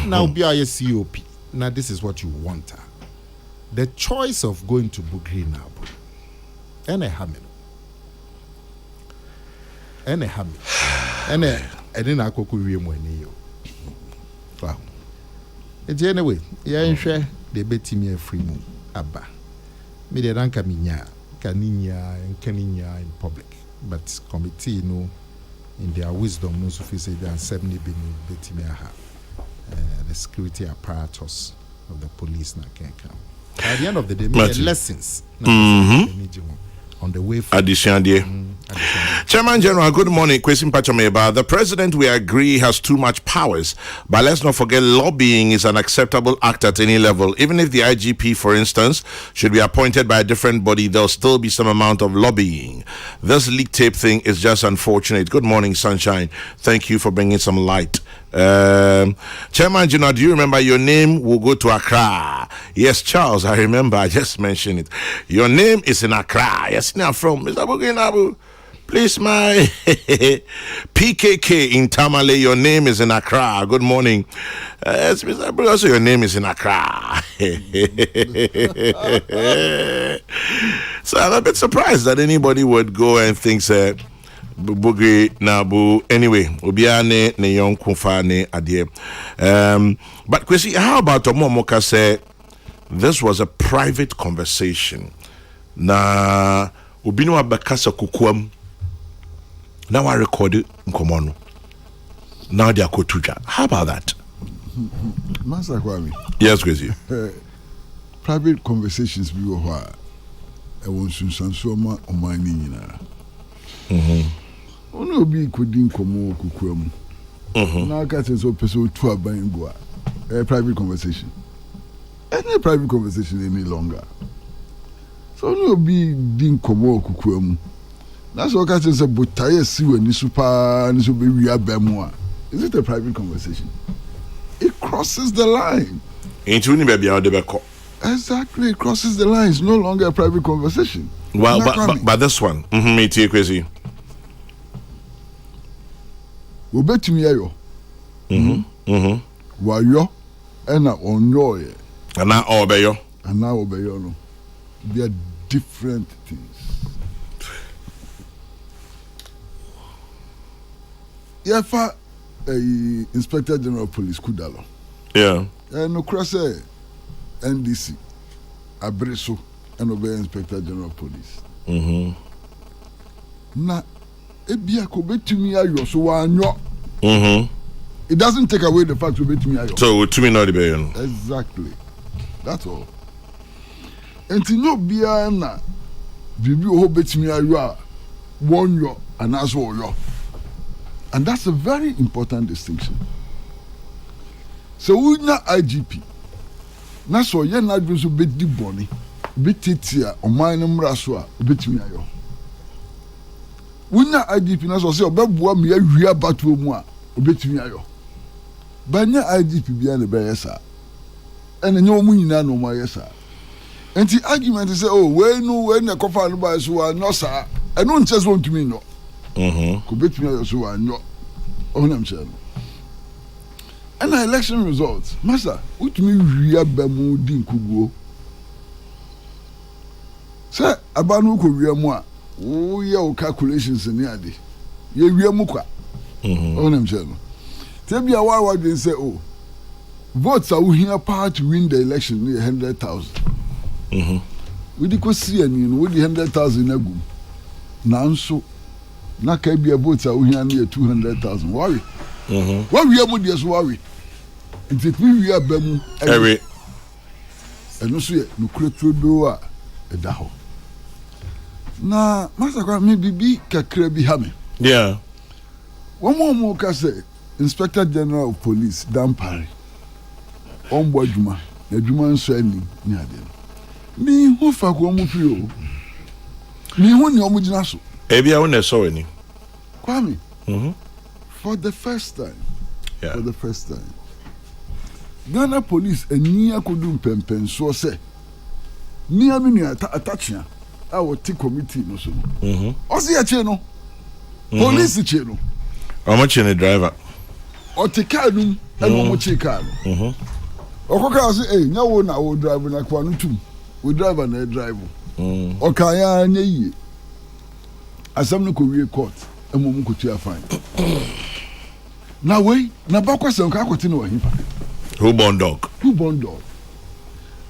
Now be a COP. Now this is what you want. The choice of going to Bugri now, and a hammer, and then I could be more near. Wow. It's anyway, yeah, share the betty me a free moon. Abba. Me the ranka minya, caninia, and caninia in public, but committee no in their wisdom no sufficient than 70 billion betty me the security apparatus of the police na can come. At the end of the day, lessons on the way forward. Chairman General, good morning. Question Pachameba. The president, we agree, has too much powers, but let's not forget lobbying is an acceptable act at any level. Even if the IGP, for instance, should be appointed by a different body, there'll still be some amount of lobbying. This leak tape thing is just unfortunate. Good morning, Sunshine. Thank you for bringing some light. Chairman General, do you remember your name will go to Accra? Yes, Charles, I remember. I just mentioned it. Your name is in Accra. Yes, now from Mr. Buginabu. Please, my PKK in Tamale, your name is in Accra. Good morning. Yes, Mr. Buginabu, also your name is in Accra. So I'm a bit surprised that anybody would go and think, Bugri Nabu anyway Obiane ne yon kumfane adie. But Kwesi, how about Omomoka say this was a private conversation na obino abakasa kukuam now I recorded nkomono now they are kotuja. How about that? Master Kwame. Yes, Kwesi. Private conversations be where I want to sansoma omani nyina. Ono bi kodi nkomo kukuam. Na ka say so person to aban go a private conversation. Any private conversation any longer. So no bi di nkomo kukuam. Na so ka say botaye si wani super ni so be wi abamu a. Is it a private conversation? It crosses the line. Into ni baby out the Exactly, it crosses the line. It's no longer a private conversation. Well, but this one, me too, Kwesi. Obetumi ayo. Wayo ena onyo ye. Ana obeyo. Ana obeyo no. They are different things. Yafa Inspector General Police Kudalo. Yeah. No cross NDC Abreso and obey Inspector General Police. Na ebia ko betumi ayo so wanyo it doesn't take away the fact we bet me ayo. So to me not the bayon. Exactly. That's all. And to no bia na bibi o bet me ayo one yo and as well yo. And that's a very important distinction. So we na IGP. Na so ye na dwo so bedi boni. Betitia o man no mra so a betimi ayo. We na IGP na so say obeboa me awia batu mu a obetimi ayo. Banya IGP bia ne be yesa. Ene nyo mu nyina no mo yesa. Enti argument say oh we na kofa no ba so a no sa. Eno nche so ntumi no. Ko betimi ayo so a no. Onam che no. And election results, master, which means we are Bamu Dinkugo. Sir, Abanu Korea, oh, your calculations in the Adi. Ye Muka. On them, channel. Tell me why they say, oh, votes are here power to win the election near 100,000. We did see and with the 100,000 agum. Now, so, na can be a votes are here near 200,000. Worry. What we are with this worry. If we are Bemu, every and also no crypto do a daho. Na Master maybe be kakre bi hame. Yeah. One more can say Inspector General of Police Dan Parry. Ombo Juma, na Juma nso ani ni ade. Mi hu fa ko mu fi o. Mi hu ni omu gina so. Ebia wo na so ani. Kwame. For the first time. Yeah. For the first time. Ghana police eni akodum pempen so say ni amini atachia a wote committee no so osi ya che no police che no omo che ne driver ote car num eno omo che car no okoka say nya wo na wo drive na kwa no tum wo driver na drive oka ya nya yi asam no ko wie court emo mu ko tua fine na we na bakwasem ka akote no wahifa. Who born dog?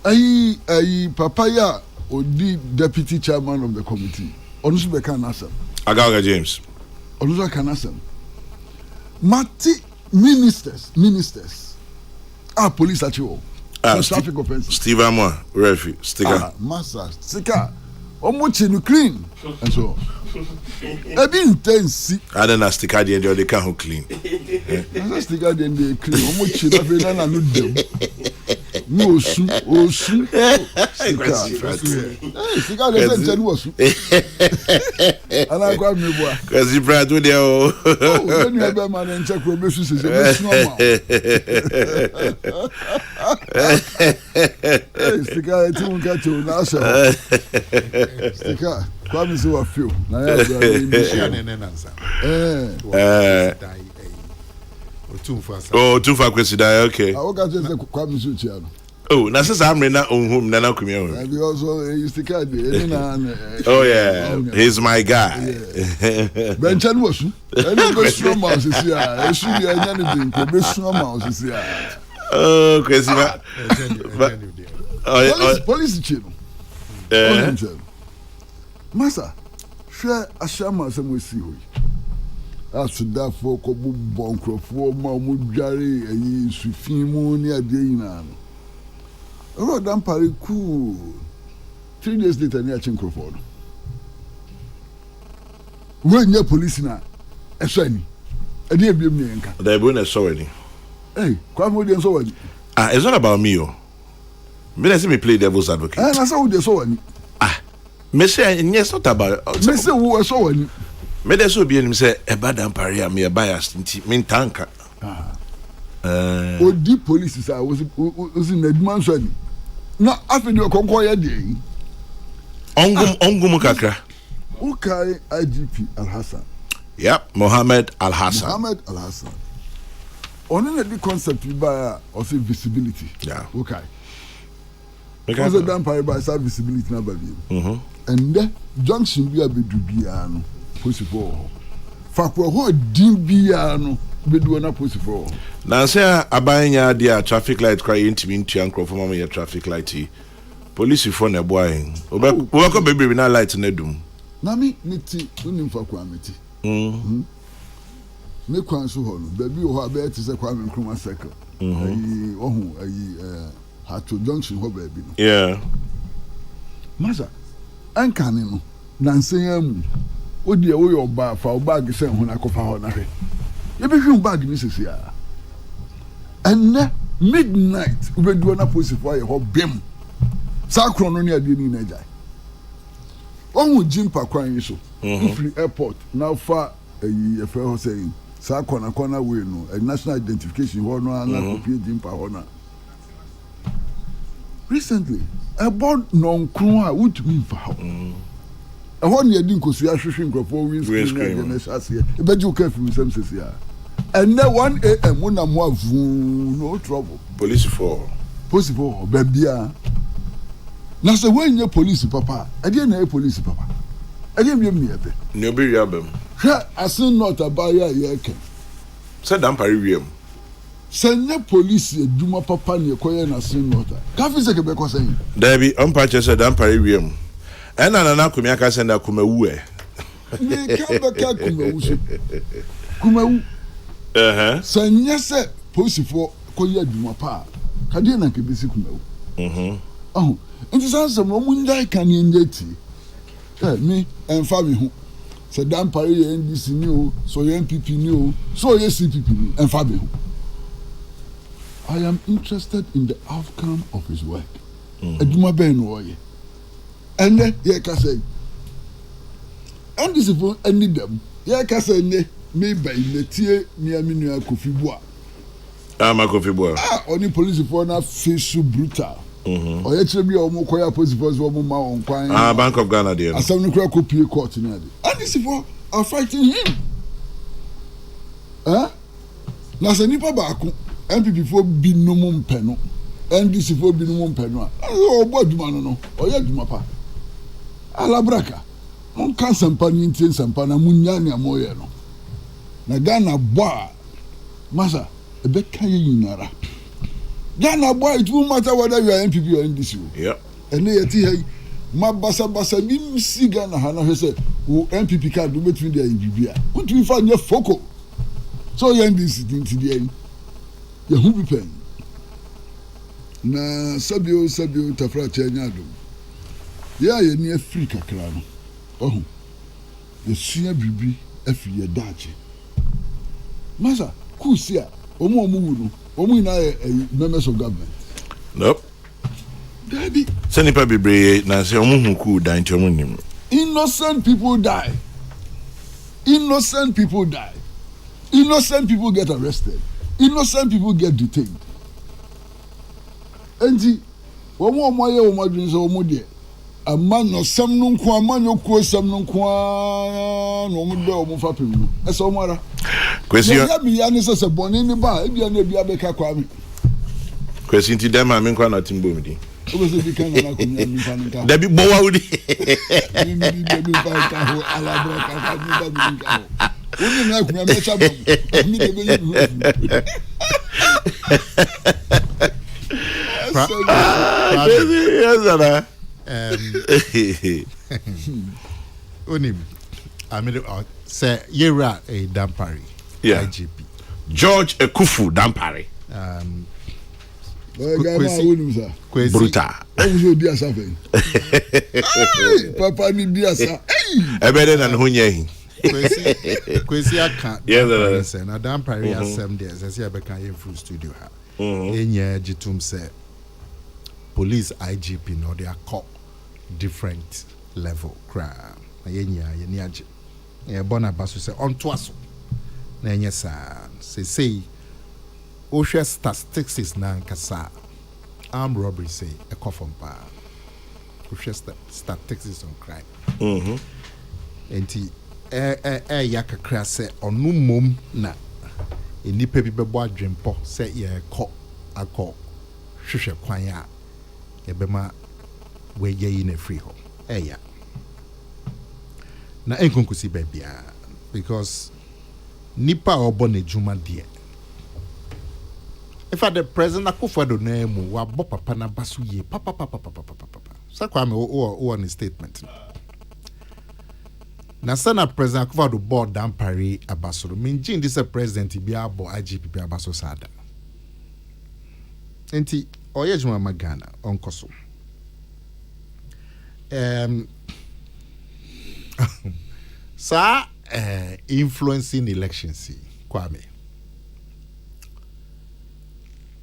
Ayi papaya odi deputy chairman of the committee. Onusu be kan asem. Agaga James. Onusu kan asem. Mati ministers. Police achiwo. Traffic offense. Steve Amwa, referee, sticker. Massa, sticker. Omochi no clean. And so. Ebi intense. I don't know sticker the end they can't clean. I sticker the end they clean. Omochi na fe na no dem. Ni osu. Sticker. Sticker dey send ten osu. Ala kwa me boa. Cause you brought to there. Oh, when you be man en check be su se be normal. Sticker ti mun ka to na so. Sticker. Kwame so wa feel na ya bra otumfa kwesi da okay I got just Kwame so chia no oh na sasa amre na onhum na na kumia ho and also used to card na oh yeah he's my guy benchan wasu and go slow mouse see ah e should be anya ne bin ko be slow mouse see ah oh kwesi na police chino Masa, share a shaman some we see. As to that for Kobu Bonkro for Mamujari and Sufimu near Dina. Oh, damn, Paris cool. 3 days later, near Chincroford. When your police now, a shiny, a dear Bianca. They're going to saw any. Hey, come with so it's not about me. May I see me play devil's advocate? And I saw the so Me say yes not about me say wo so wani me dey so bi enim say e bad ampare am me bias nti me tanka odi police say was na dman so ani na afeni okonko ye dey ongum kakra okay IGP Al-Hassan Mohammed Al-Hassan on the concept by of visibility okay because of them by visibility na baby and the junction bi abedu bia no possible fakwa ho din bia no bedu na possible na say abanya dia traffic light cry intimi ntua nkrofo mama ya traffic light police for na boy obeko baby na light na dum na mi niti unim fakwa meti me kwan so ho no baby ho abe ti se kwa me nkruma circle ayi ohun ayi Hato Junction ho baby no yeah masa ankane no nansen amu odi e wo yo ba fa bag se ho na kofa ho na hwe e be hwe bag ni sisi a enne midnight ubedu na police for ye ho bem sakro no ne ade ni na jai ohun jimpa kwan yi so free airport na fa ayi e fe ho say sa kona we no a national identification ho no na copy jimpa ho na recently about non-crew would mean for how I want you to see a shooting for windscreen and a bed you care from some says here. And now 1 a.m. when I'm no trouble. Police for baby. Now, so when you're police, papa, I didn't know police, papa. I didn't be me a bit. Nobody album. I still not a buyer, yeah, can. Said Damparium. Send your police, Duma Papa, and your coin as soon water. Can't say because saying. Debbie, purchase a Damparium. And an Anakumiaka send a Kumawe. Kumawu. Send yes, posted for Koya Duma Pa. Kadina can be sick. Oh, and this answer, Munda can in the me and family who said Dampari NDC new, so MPP new, so yes, CPP and Fabi. I am interested in the outcome of his work. Eduma Ben Roy. And then, yeah, can say, and this is for any them. Yeah, can say, me by the tear near me, Kofi Bois. My Kofi Bois. Only police for na face so brutal. Or actually, almost quite police for one on Quine. Bank of Ghana, dear. As some crack copy court in it. And this is for are fighting him. Huh? Now, Sanipa Baku. MPP for be no more penal, NDC for be no more penal. Oh, boy, do man no, or yet, Mapa. Alabraka, on can sampani in Sampana Munyani Moyano. Nagana boy, Massa, a becker in Nara. Ghana boy, it won't matter whether you are MPP or NDC. Yep. And they say, my basa, you see Ghana, Hannah said, who MPP card do between the Ibibia. What do you find your focal? So, you NDC into the end. Ya hu bi pen na sabio tafra chenyado ya ye ni afri kakra no ohu ye sua bibi afri ye dache masa kusia omo wu no omo ina members of government nope Daddy send nipa bebre na say omo hu ku dan che omo nim innocent people die innocent people get arrested. Innocent people get detained. Enti, womo omoye omadwin so omode. Ama no sam no nko ama no ko sam no nko no omode omfapem no. Ese omara. Kwesi ya mi ya ne se boni ni ba, ebia na ebia beka kwa mi. Kwesi nti dem ma me nkwa na timbo mi di. Obo se bi kan na ko mi fa nka. Da bi bo wa wudi. Mi fa ka ho ala bra ka mi ba mi nka ho. Oni na kuma me chaba mi de be yi Onim I mean say yera a Dampari IGP George Ekufu Dampari brutal ozo dia safen papa ni dia sa ebede na ho nya Kwesi aka say na Dampari asem there say abeka in full studio ha enya gitum say police IGP no they are called different level cra na yenya ye ni age e bona baso say on to aso na enya sa say ohwe statistics na nkasa armed robbery say e confirm pa ohwe statistics on crime enti ya kakra say onu mom na enipa bi bebo adwempo say ye kɔ akɔ hwehwɛ kwan a ebema we ye na free ho ya na enkonkusi babia because nipa obo na juma de if the president akufado na mu wa bo papa na basu ye papa sakwa me o on statement na sana president akufo do board dan pare abasoro menjin this president bi abo IGP bi abaso sada enti oye juma magana onkoso sa influencing elections kwame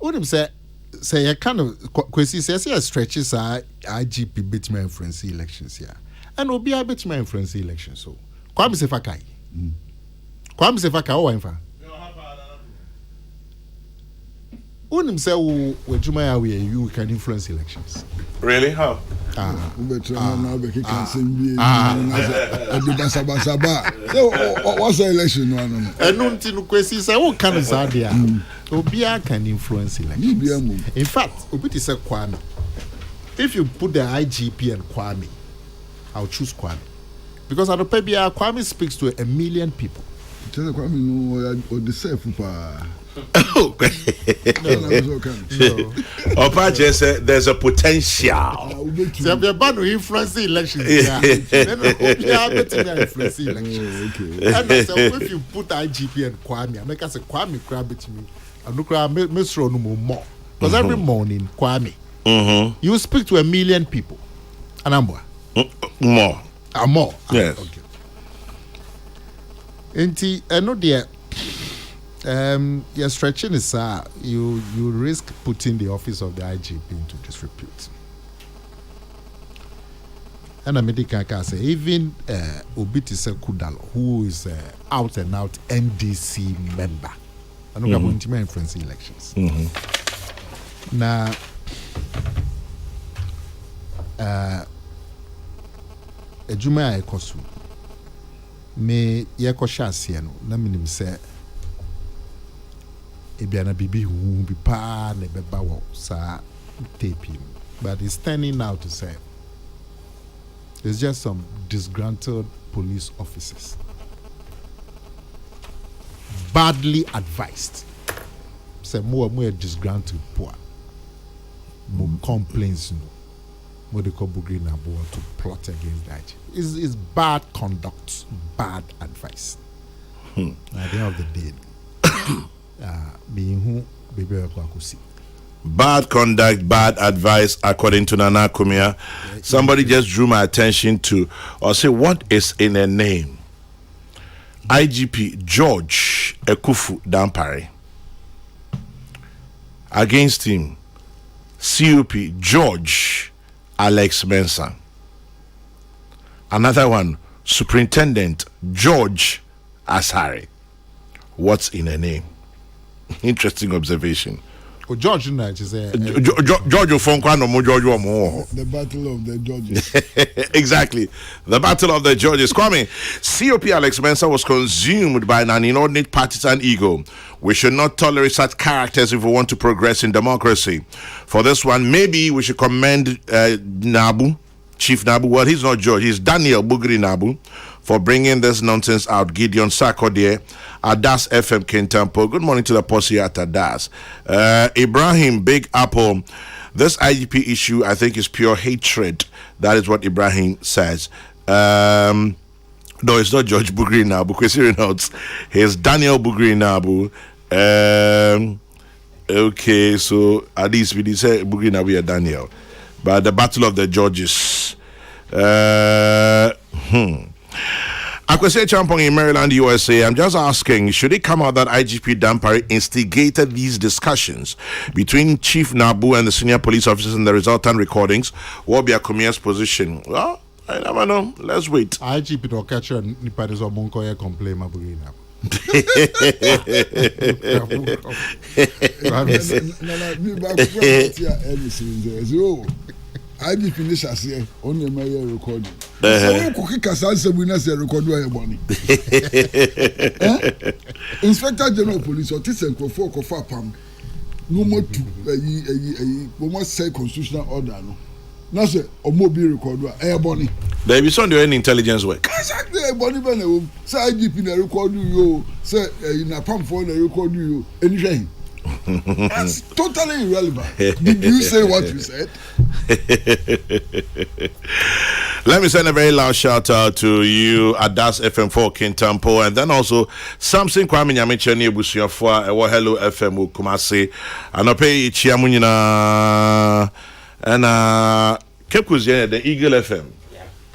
unim say you kind of kwesi say stretches IGP bit my influence elections here and obi a bit my influence elections so kwame se fakai kwame se fakai o wanfa unim say we juma ya we you can influence elections Really? How? What's the election? And no kwesi say what kind of idea obi a can influence elections. In fact, obi say Kwame. If you put the IGP and Kwame, I'll choose Kwame. Because at the PBA, Kwame speaks to 1 million people. Tell Kwame no or the self Oh, no. Opa just said there's a potential. So if you're about to influence the elections, then influence the elections. Okay. And I said, if you put IGP and Kwame, I make us a Kwame crab it me. I'm not crab no more. Because every morning, Kwame, you speak to 1 million people. And I'm more. More. Yes. Okay. And I know there. You're stretching is you risk putting the office of the IGP into disrepute. And a medical can say even Obitise Kudalo, who is out and out NDC member, and we are going to influence elections. Now, Ejuma Ekosu me Yekosha Sieno, na minim say. Ebiana bibi who be pa ne beba wo sa tape him, but he's standing now to say there's just some disgruntled police officers badly advised say more disgruntled poor more complaints more the Kokrokoo na to plot against that is bad conduct, bad advice. At the end of the day bad conduct, bad advice, according to Nana Kumia. Somebody just drew my attention to, or say, what is in a name? IGP George Ekufu Dampare. Against him, COP George Alex Mensah. Another one, Superintendent George Asare. What's in a name? Interesting observation. Oh, George United is George Ofonkwano mo George Omo. The battle of the judges. Exactly. The battle of the judges. Kwame, COP Alex Mensah was consumed by an inordinate partisan ego. We should not tolerate such characters if we want to progress in democracy. For this one, maybe we should commend Nabu, Chief Nabu. Well, he's not George, he's Daniel Bugri Nabu, for bringing this nonsense out. Gideon Sarkodie, Adas FM Kentampo. Good morning to the posse at Adas. Ibrahim Big Apple. This IGP issue, I think, is pure hatred. That is what Ibrahim says. No, it's not George Bugri Nabu. He's Daniel Bugri Nabu. Okay, so at least we say Bugri Nabu or Daniel. But the battle of the judges. Akwese Champong in Maryland, USA. I'm just asking, should it come out that IGP Dampare instigated these discussions between Chief Nabu and the senior police officers in the resultant recordings? What will be Akumia's position? Well, I never know. Let's wait. IGP don't catch you Nipade's or Monkoya complain Mabugri Nabu. I be finish as here on your mayor recording. So cookie Casansa winners record where you're born. Inspector General Police or Tissen Crawford Pam. No more to we must say constitutional order. No, now say or mobile record where bonnie. There be some doing intelligence work. Exactly, bonnie ben say IGP na record you say in a pump for the record you anything. That's totally irrelevant. Did you say what you said? Let me send a very loud shout out to you, Adas FM4 Kintampo, and then also Samson Kwame Nyamichani Busuafua, Hello FM Kumasi, and I pay Chiamunina and Cape Coast, the Eagle FM.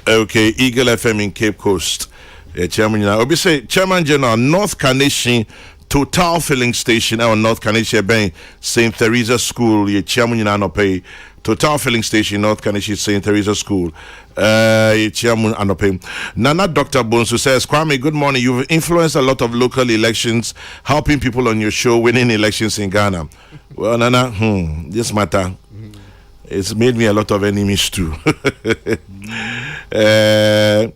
Okay, Eagle FM in Cape Coast. Chiamunina. Obi say Chairman General North Carnation Total Filling Station, our North Carnation Bank, St. Teresa School, Chiamunina no pay. Total Filling Station, North Carnation, St. Teresa School. Nana Dr. Bonsu says, Kwame, good morning. You've influenced a lot of local elections, helping people on your show, winning elections in Ghana. Well, Nana, this matter, it's made me a lot of enemies too. And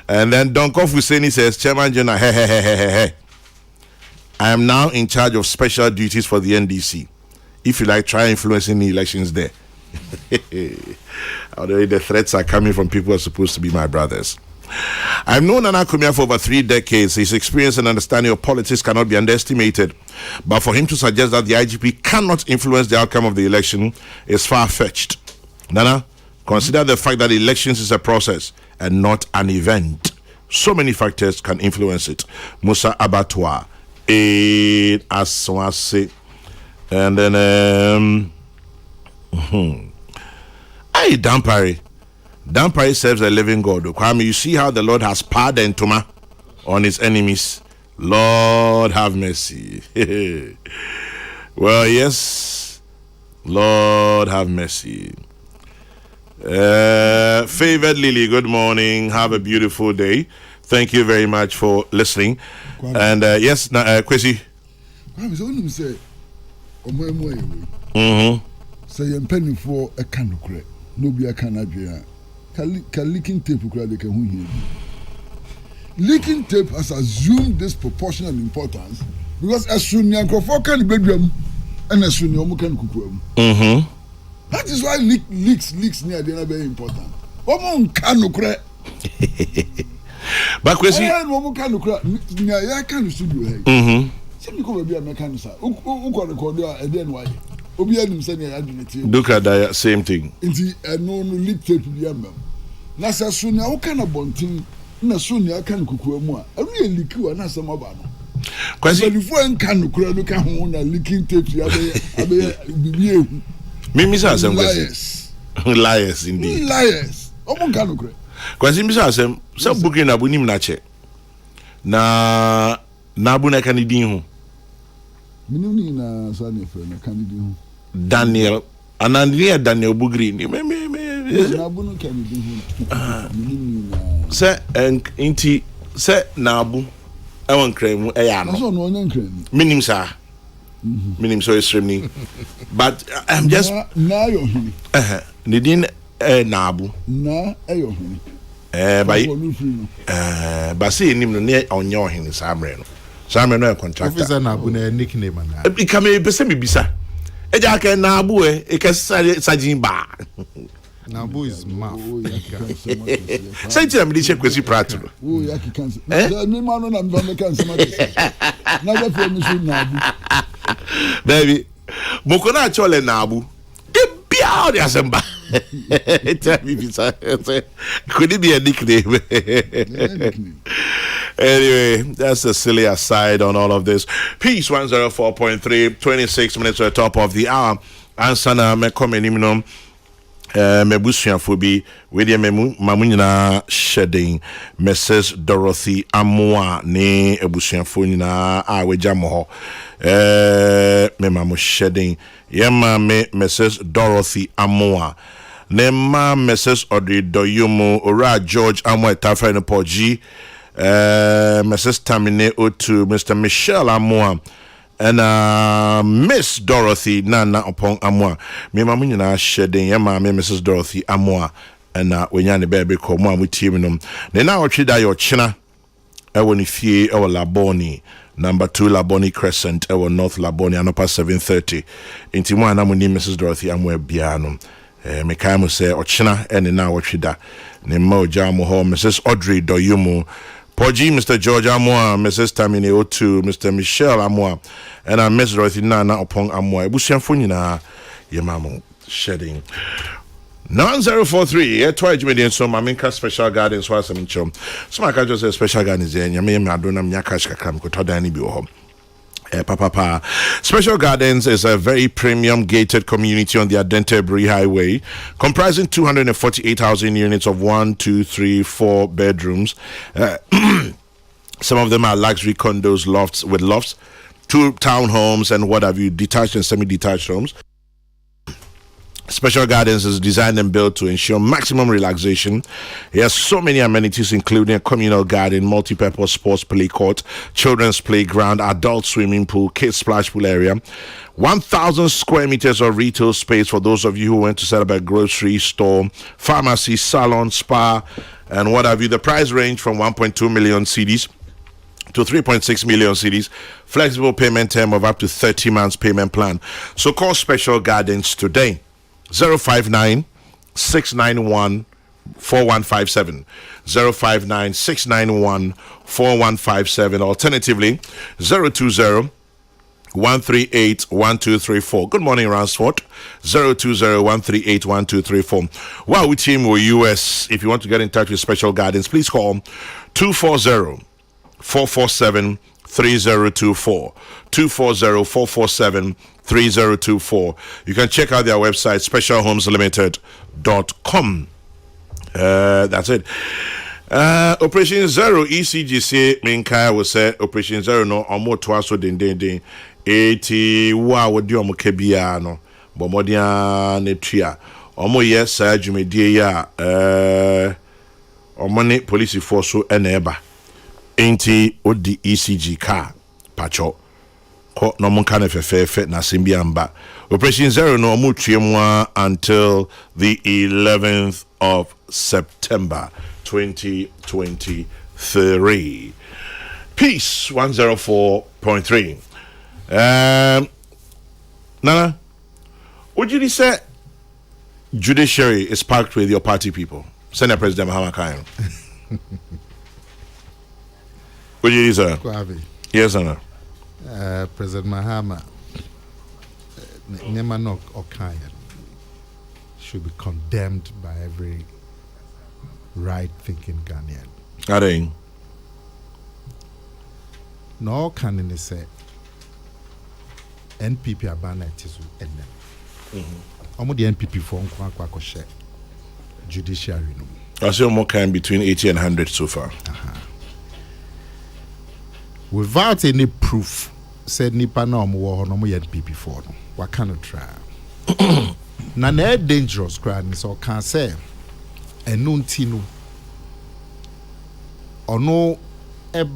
then Don Kofu says, Chairman General, hey. I am now in charge of special duties for the NDC. If you like, try influencing the elections there. Although the threats are coming from people who are supposed to be my brothers. I've known Nana Kumia for over 3 decades. His experience and understanding of politics cannot be underestimated. But for him to suggest that the IGP cannot influence the outcome of the election is far-fetched. Nana, consider the fact that elections is a process and not an event. So many factors can influence it. Musa Abattoir, Aswase, and then Dampari serves a living God. Kwame, you see how the Lord has pardoned Tuma on his enemies. Lord have mercy. Well, yes, Lord have mercy. Favored Lily, good morning. Have a beautiful day. Thank you very much for listening. Kwame. And yes, Kwesi. Kwame, so when say, say you're penny for a canocre, no be a canadria. Can leaking tape they can hear. Leaking tape has assumed disproportionate importance because as soon as you can bedroom and as soon as you can cook. That is why leaks near the are very important. One canocre. But Kwesi, one canocre near can studio. Some people be a mechanic. Who can record and then why? Look at that same thing. Inti no leak tape bi am. Na sa so na wo kana bontin na so na kan kukuwa mu a awie leak wa na sama ba no. Kwasi before en kan kura no ka ho na leaking tape ya be bibi ehu. Me say asem kwasi. Liars indeed. Liars. Omo kan kura. Kwasi me say asem say booking na bunim na che. Na bu na kan din ho. Minuni na sa ne fe na kan din ho. Daniel Anania Daniel Bugri ni me Nabu no kan din ho. Say inti say Nabu e won krem e ya no. So no onye krem. Minim sa. Minim so extremely. But I'm just na yo hini. Ni din Nabu. Na yo hini. Ba say nim no ne onye ohini sa amre no. Sa amre no e contractor. Officer Nabu na nickname na. E ka me pese me bisa. Eja ka Nabu e ka sajin ba. Nabu is mouth. Say to me dey check Kwesi Pratt. Oh ya ki cancer. Me ma no na me ba cancer ma. Na ba fi me so Nabu. Baby, Mokona chole Nabu. E bia o asemba. Tell me bisa. Could it be a nickname? Anyway, that's a silly aside on all of this. Peace 104.3, 26 minutes to the top of the hour. Ansana me komenimnom. Mebusianfo bi we de mamunyina shedding Mrs. Dorothy Amoa ne ebusianfo nyina a we jam ho me mamu shedding yema me Mrs. Dorothy Amoa ne ma Mrs. Audrey Doyomo ora George Amoa tafa no poji Mrs. Tamine Otu Mr. Michelle Amoa and Miss Dorothy Nana upon Amoa. Me mama nyina shedding yema me Mrs. Dorothy Amoa and when yan the baby come on with team num. Then now that your china I want to fie our Laboni number 2 Laboni Crescent our North Laboni and upper 7:30 into one amuni Mrs. Dorothy Amoa bianum. Me kaimu say ochina and now what da ne mo jamu ho Mrs. Audrey Doyomo Poji, Mr. George Amoa, Mrs. Tamine Otu, Mr. Michelle Amoa, and Miss Dorothy Nana upon Amoa. Busianfo nyina ye mamu shedding. 9043 yeah twice median so maminka special gardens was some chum so my just say special gardens there nyame me adona nya cash kakram ko todan ni bi wo hom Papa. Special Gardens is a very premium gated community on the Adentebury Highway, comprising 248 housing units of 1, 2, 3, 4 bedrooms. Some of them are luxury condos, lofts, 2 townhomes, and what have you, detached and semi-detached homes. Special Gardens is designed and built to ensure maximum relaxation. It has so many amenities, including a communal garden, multi-purpose sports play court, children's playground, adult swimming pool, kids splash pool area, 1,000 square meters of retail space for those of you who want to set up a grocery store, pharmacy, salon, spa, and what have you. The price range from 1.2 million cedis to 3.6 million cedis. Flexible payment term of up to 30 months payment plan. So call Special Gardens today. 059 691 4157 059 691 4157. Alternatively 020 138 1234. Good morning, Ransford. 020 138 1234. While we team with US, if you want to get in touch with Special Gardens, please call 240 447 3024 240 447 3024. You can check out their website, specialhomeslimited.com. That's it. Operation Zero ECGC Minka will say Operation Zero no omo twaso den 80 wa wodi omo kebia no bomodia ne tua omo yes adwumedie ya omo ne police force so eneba enti odi ECG car pacho ko no mon kan fefefe na simbiamba. Operation Zero no omo tuemwa until the 11th of September 2023. Peace 104.3. Nana, would you say judiciary is packed with your party people? Senate President Mahama Kaino. Would you say? Yes, Nana. President Mahama, Nemanok Okayan should be condemned by every right-thinking Ghanaian. Are they? No can say NPP abana itisu enem. Omo the NPP for nkwa share judiciary no. I see more kind between 80 and 100 so far. Without any proof, said nipa na omo wo no mo NPP for no. What kind of trial? Na na dangerous crime so can say enunti no ono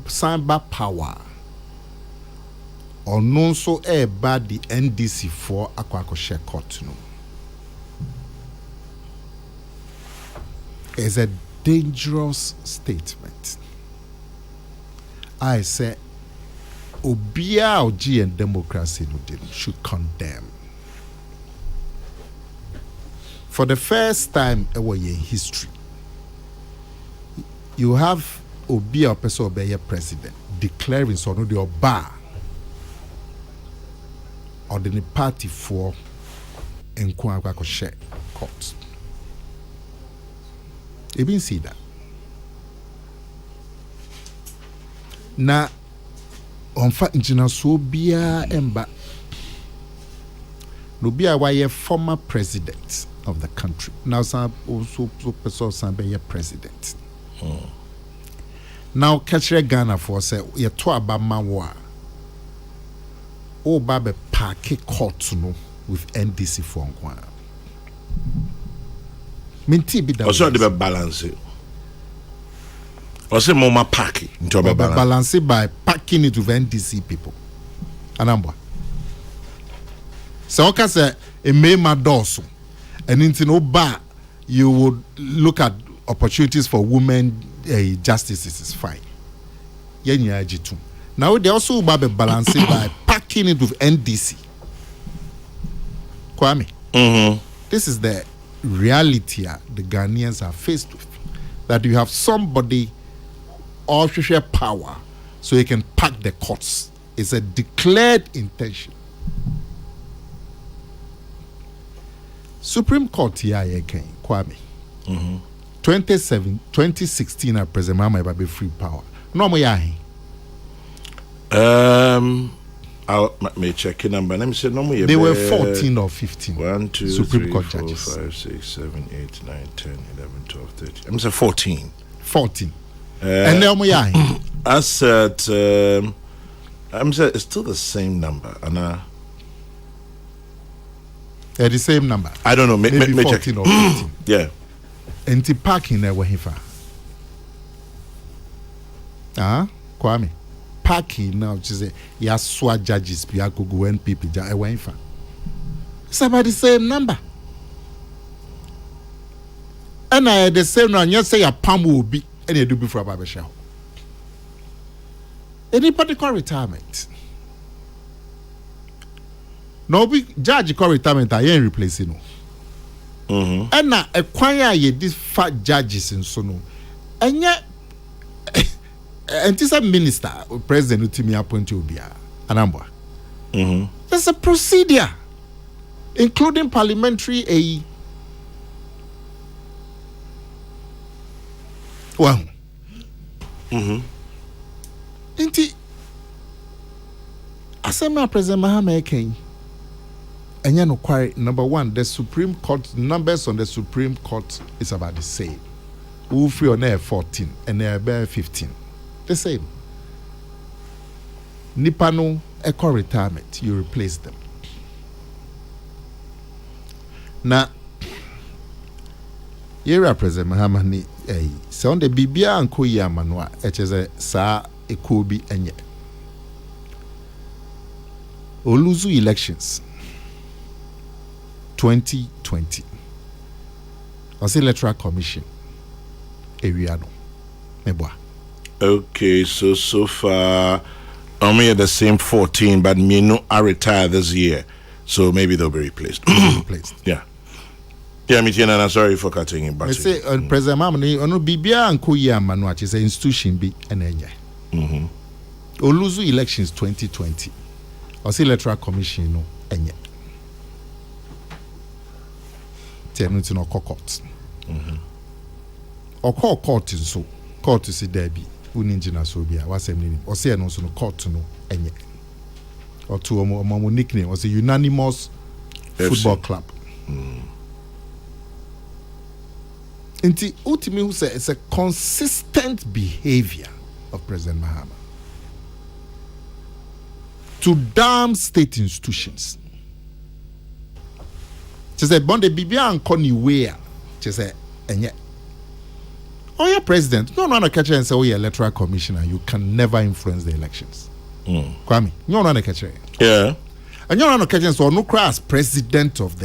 samba power ono so eba the NDC for akwa share court no is a dangerous statement. I say obia oji and democracy no should condemn. For the first time ever in history, you have Obia Opeso Obeye president declaring so no the Oba or the party for Nkwa share court. You been see that? Na onfa engineer so bia emba no bia why former president of the country. Now some also person be president. Now catch Ghana for say ye to abama wa. O ba be park court no with NDC for nkwa. Minti be that. Also the balance it. Also mama park into balance it by packing it with NDC people. Anamba. So okay say e may ma doso. And in no bar, you would look at opportunities for women justices is fine. Now they also balance it by packing it with NDC. Kwame, this is the reality the Ghanaians are faced with. That you have somebody of social power, so you can pack the courts. It's a declared intention. Supreme Court here again, Kwame. 2016 President Mahama be free power. No more yahi. I'll may check your number. Let me say no more. They were 14 or 15. 1, 2, Supreme 3, Court 4, judges. 5, 6, 7, 8, 9, 10, 11, 12, 13. I'm saying 14. 14. And no more yahi. I said, I'm saying it's still the same number. And The same number. I don't know. Maybe May 14 check. or 15. Yeah. And the parking there were hifa. Kwame. Parking now, which is ya swa judges, Piago NPP, ja ewenfa. It's about the same number. And I had the same now, you say a palm will be, and you do before a barber shop. Anybody call retirement? No, be judge call retirement, I ain't replacing no. And now acquire ye these fat judges and so no. And yet, and this a minister or president who me appoint you be anamba. There's a procedure, including parliamentary a. Well, inti asema President Mahama Ken. And you know, quite number one, the Supreme Court numbers on the Supreme Court is about the same. Who free on air 14 and they bear 15. The same. Nipano eco retirement, you replace them. Now, you represent Mahama ni so on the Bibia and Koya Manua, HZ Sa Ekobi Enye. Oluzu elections 2020. Ose electoral commission. Eriano. Meboa. Okay, so far, only at the same 14, but me no are retired this year, so maybe they'll be replaced. Yeah. Yeah, me and I'm sorry for cutting him, but I say President Mamani, ono Bibia and Koya Manuach is an institution be an enye. Oluzu elections 2020. Ose electoral commission no enye. Tenuti no court. Or call court is so. Court is a derby. Uninjina Sobia, what's a name? Or say no so no court no enye. Or two or more nickname was a unanimous football club. Inti ultimately who say it's a consistent behavior of President Mahama to damn state institutions. She said, "Bonde Bibia and Connie Wea." She said, "And yet, oh, you're president. No, catch and say, oh, you're electoral commissioner. You can never influence the elections." Kwame, no, catch. Yeah. And you're not catching so no as president of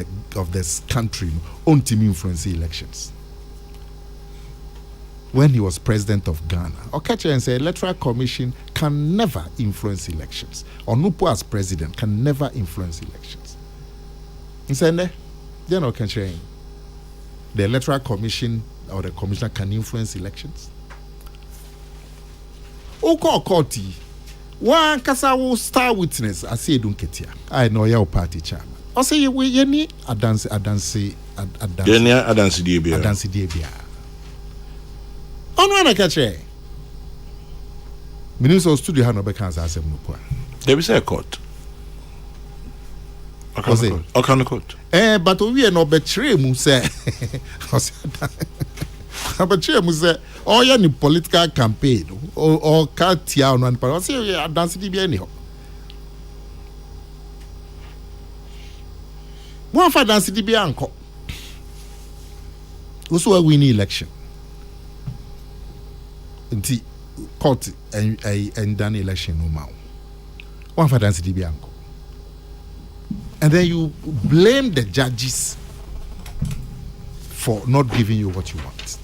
this country on team influence the elections. When he was president of Ghana, or catch and say electoral commission can never influence elections. Or Nupo as president can never influence elections. He said, they're not catching. The electoral commission or the commissioner can influence elections. Oko Koti, one kasa will star witness. I say don't get here. I know your party chairman. I say we any adansi diebia. Ono na kache. Minister studio hano be kansa asem no kwa. There is a court. Okay, court. But we no betray mu say. Betray mu say oh ya ni political campaign or katia on one part. Say ya dance di bia ni ho. One for dance di bia anko. Also win election. Nti court and done election no mau. One for dance di bia anko. And then you blame the judges for not giving you what you want.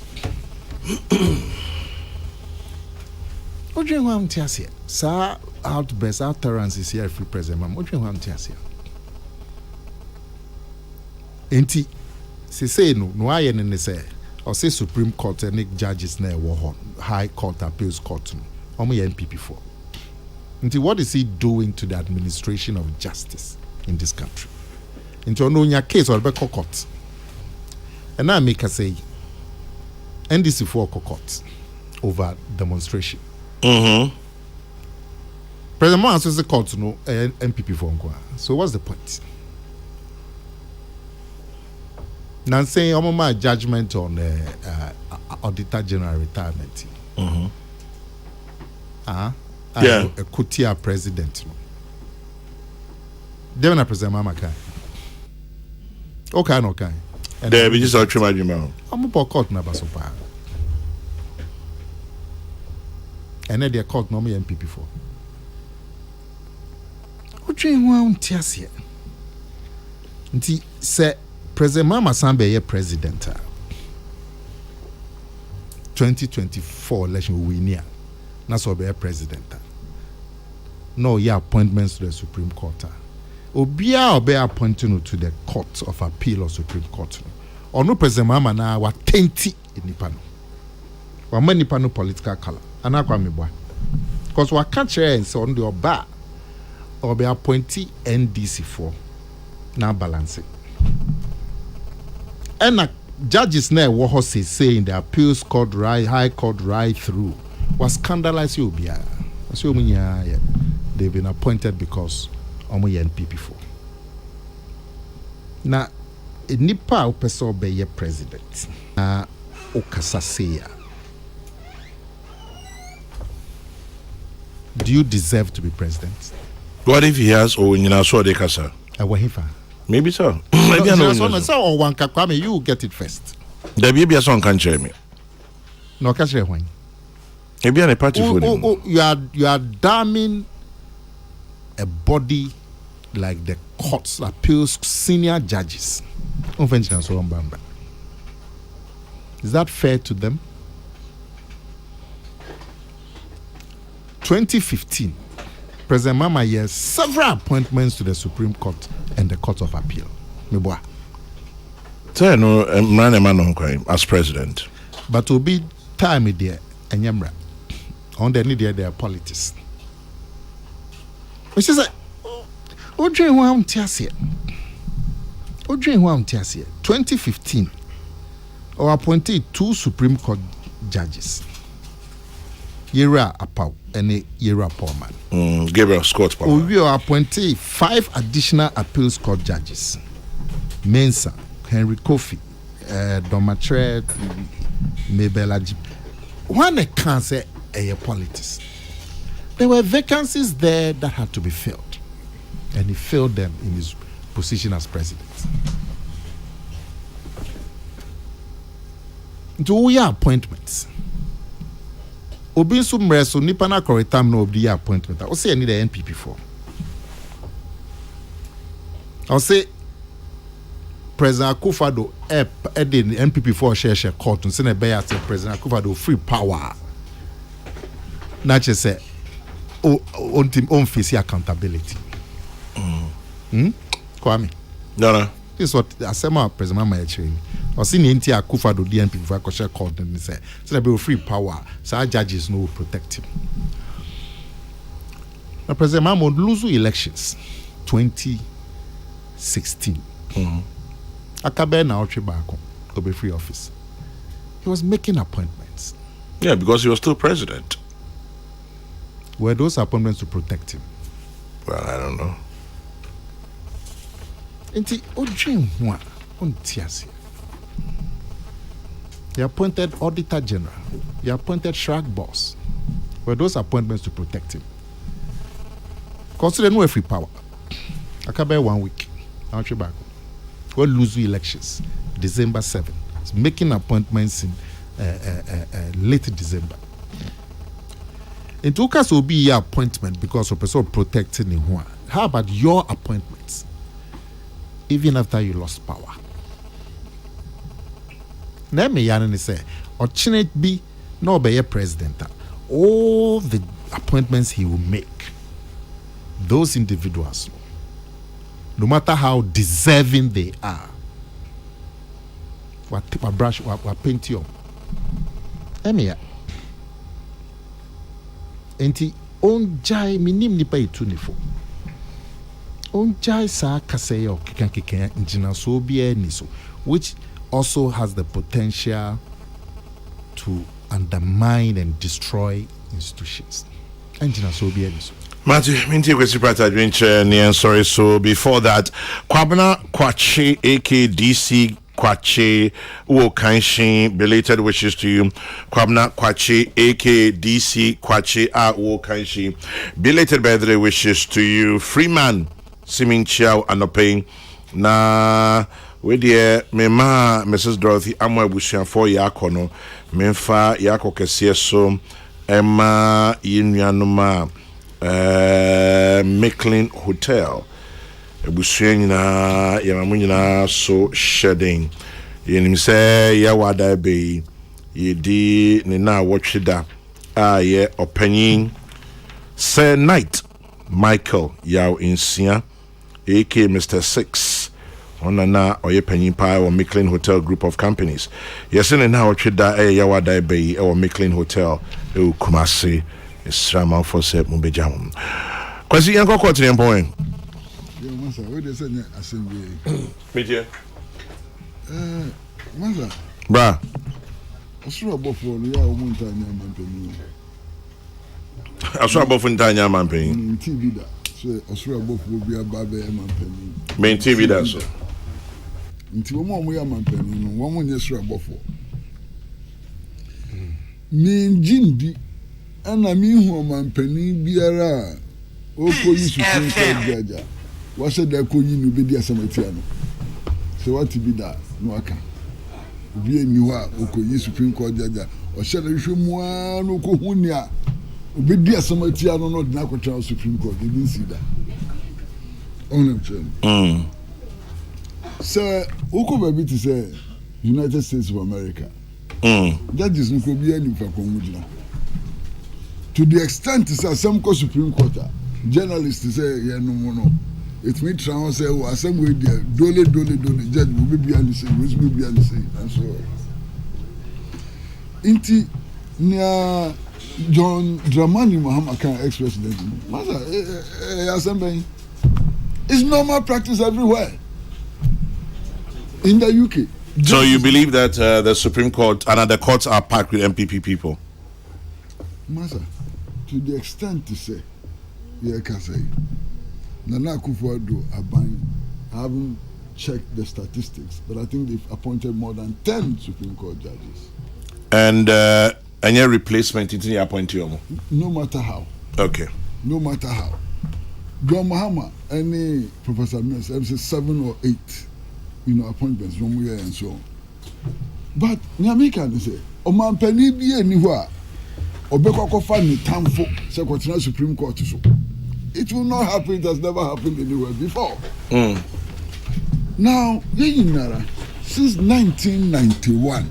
What do you want to say? Sir, outbursts, utterances here, free president. What do you want to say? Enti, say no I and say, or say Supreme Court and judges near war High Court, Appeals Court, or my NPP for. Enti, what is he doing to the administration of justice in this country? Into no case or be court. And I make a say NDC for court over demonstration. President Mohan says the court no MPP for Nkwa. So what's the point? Now saying my judgment on Auditor General retirement. A Kutia president. They na President Mama Kai. Okay, no Kai. There we just are trying to remember. I'm a court na basopa. And then the court no me MPP for. Dream one tiasie. Nti say President Mama Sambe ye president. 2024 election we near. Na so be president. No ye appointments to the Supreme Court. Obia obe appointing to the Court of Appeal or Supreme Court. Or no President Mama na wa 20 nipa no. Wa many nipa no political color. Anakwa mebwa. Because wa catch and so on the oba or be appointee NDC for now balancing. And judges now what say in the appeals court right, high court right through was scandalized you be. They've been appointed because NPP for. Now a nipa person be president. Okasaseya. Do you deserve to be president? What if he has kasa? Maybe so. Maybe so one kakwame, you get it first. There be a song can share me. No catch when. Maybe a party for you are damning a body like the courts appeals senior judges. Is that fair to them? 2015, President Mama has several appointments to the Supreme Court and the Court of Appeal. Meboa. So no, as president. But to be time there, and yamra on the need their politics. Which is a Odrin Wam Tiasia. 2015, or appointed 2 Supreme Court judges. Yera Apau and Yera Porman. Gabriel Scott Porman. We are appointed 5 additional appeals court judges. Mensa, Henry Kofi, Domatre, Mebelaji. When they can't say politics, there were vacancies there that had to be filled, and he filled them in his position as president. Do we have appointments? Obi sumreso nipa na correctam no obi appointment. I say I need a NPP for. I'll say President Akufo-Addo the NPP for share court and say na be say President Akufo-Addo free power. Na che say on face accountability. Kwame. No. This is what Asema President Mama actually. I see the Akufo-Addo DNP for a share court and say there be free power, so our judges no protect him. Now President Mama lose elections 2016. Akabe na Ochi Bako to be free office. He was making appointments. Yeah, because he was still president. Were those appointments to protect him? Well, I don't know. Enti Odrin wa ontiasi. He appointed Auditor General. He appointed Shrag Boss. Were those appointments to protect him? Consider no free power. Akabe 1 week. I'll back. We'll lose elections. December 7. It's making appointments in late December. It took us to be your appointment because of person protecting him. How about your appointments? Even after you lost power. Let me say, or Chinet be no be a president. All the appointments he will make, those individuals, no matter how deserving they are, what brush, what paint you. Emia. Enti onjai minim nipa itunifo. Onjai sa kaseyo kikan njina so bi eni so, which also has the potential to undermine and destroy institutions. And so be it. Matthew, Minty Kwesiprat Adventure, Nian sorry. So before that, Kwabena Kwache, AKDC Kwache, Wo Kanshin, belated wishes to you. Kwabena Kwache, AKDC Kwache, Wo Kanshin, belated birthday wishes to you. Freeman, Simin Chiao, Anopeng, na. With the Mema, Mrs. Dorothy, Amwa Bushan for Yakono, Memfa Yako Kesieso, Emma Yinyanuma. Micklin Hotel. Ebusuena yamamunyina so shedding. Yenim say ya wada be yedi ne na wotweda ye opanyin Sir Knight Michael Yaw Insia AK Mr. 6 onana oye panyin pa o Micklin Hotel group of companies. Yes ne na wotweda ya wada be o Micklin Hotel e Kumasi. Srama for set Mubejam. Kwasi yanko kwatri employing. Yo, Masa, where they send assembly? Media. Masa. Bra. Asura bofo no ya omunta nya mampeni. Asura bofo ntanya mampeni. TV da. So asura bofo bi ababe mampeni. Main TV da so. Nti mo ya mampeni no, wo mo nye asura bofo. Min jindi ana mi hu mampeni biara okoyi supreme court judge wa se da koyi no be di asamatia no se what be that no aka bi eni ho a okoyi supreme court judge o se da hwemu a no ko hu ni a obi di asamatia no no na kwatra supreme court e bin si da onem chen so uko be to say United States of America judges no ko bi ani fa konwujina. To the extent that some Supreme Court journalists say, yeah, no, it means trans say, oh, some way there, dole, judge will be on the same, which will be on the same, and so on. Inti near John Dramani Mahama can ex-president. Assembly. It's normal practice everywhere in the UK. So you believe that the Supreme Court and other courts are packed with MPP people? Masa, to the extent to say, yeah, I can say, Nana Akufo-Addo I haven't checked the statistics, but I think they've appointed more than 10 Supreme Court judges. And any replacement in the appointee? No matter how. Okay. No matter how. John Mahama, any Professor Mills, say 7 or 8, appointments from here and so on. But Nyamika say, Oman Penny be anywhere. Obeko find the tamfo Secretary Supreme Court so. It will not happen. It has never happened anywhere before. Now, since 1991,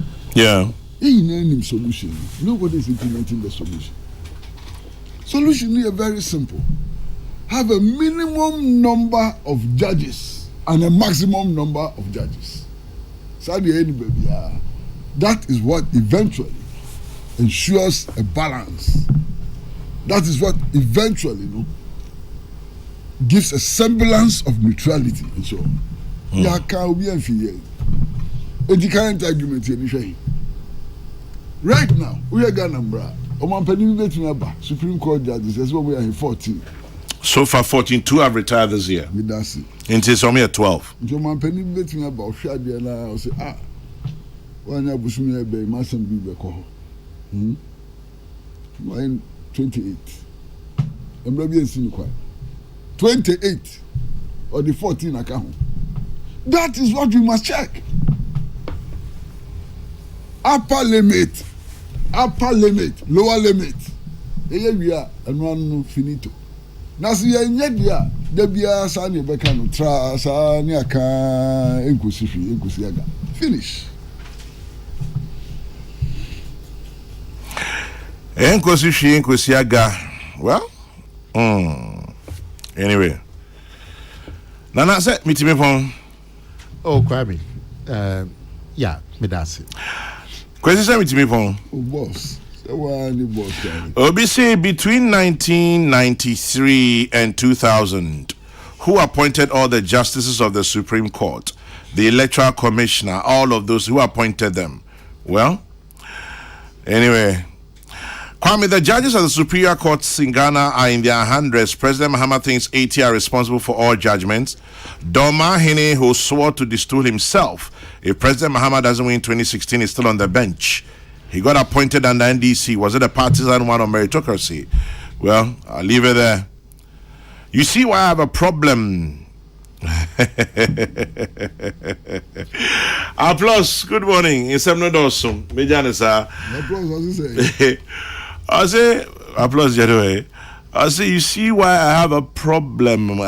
any solution. Nobody is implementing the solution. Solution is very simple. Have a minimum number of judges and a maximum number of judges. That is what eventually ensures a balance. That is what eventually gives a semblance of neutrality and so on. The current argument here. Right now, we are Ganambra. Supreme Court judges, that's what we are in 14. So far, 14, 2 have retired this year. That's it. Until some here 12. One Busumi Massam Bibe 28. I'm not being seen 28 or the 14 account. That is what we must check. Upper limit, lower limit. Here we are, and one finito. Now, see, there be a Sani Becano, Sani Aka, Enkusiaga. Finish. Enkusiaga. Well, anyway. Nana said, meet me phone. Oh, Kwame. Yeah, me that's it. Question said, meet me phone. Oh, boss. Obisi, between 1993 and 2000, who appointed all the justices of the Supreme Court? the electoral commissioner, all of those who appointed them. Well, anyway, Kwame, the judges of the Superior Courts in Ghana are in their hundreds. President Mahama thinks 80 are responsible for all judgments. Doma Hene, who swore to destool himself if President Mahama doesn't win 2016, is still on the bench. He got appointed under NDC. Was it a partisan one or meritocracy? Well, I'll leave it there. You see why I have a problem. Applause. Good morning. It's Semnodoso. Mejanisa. Applause, as you say. I say, applause, Jadway. I say, you see why I have a problem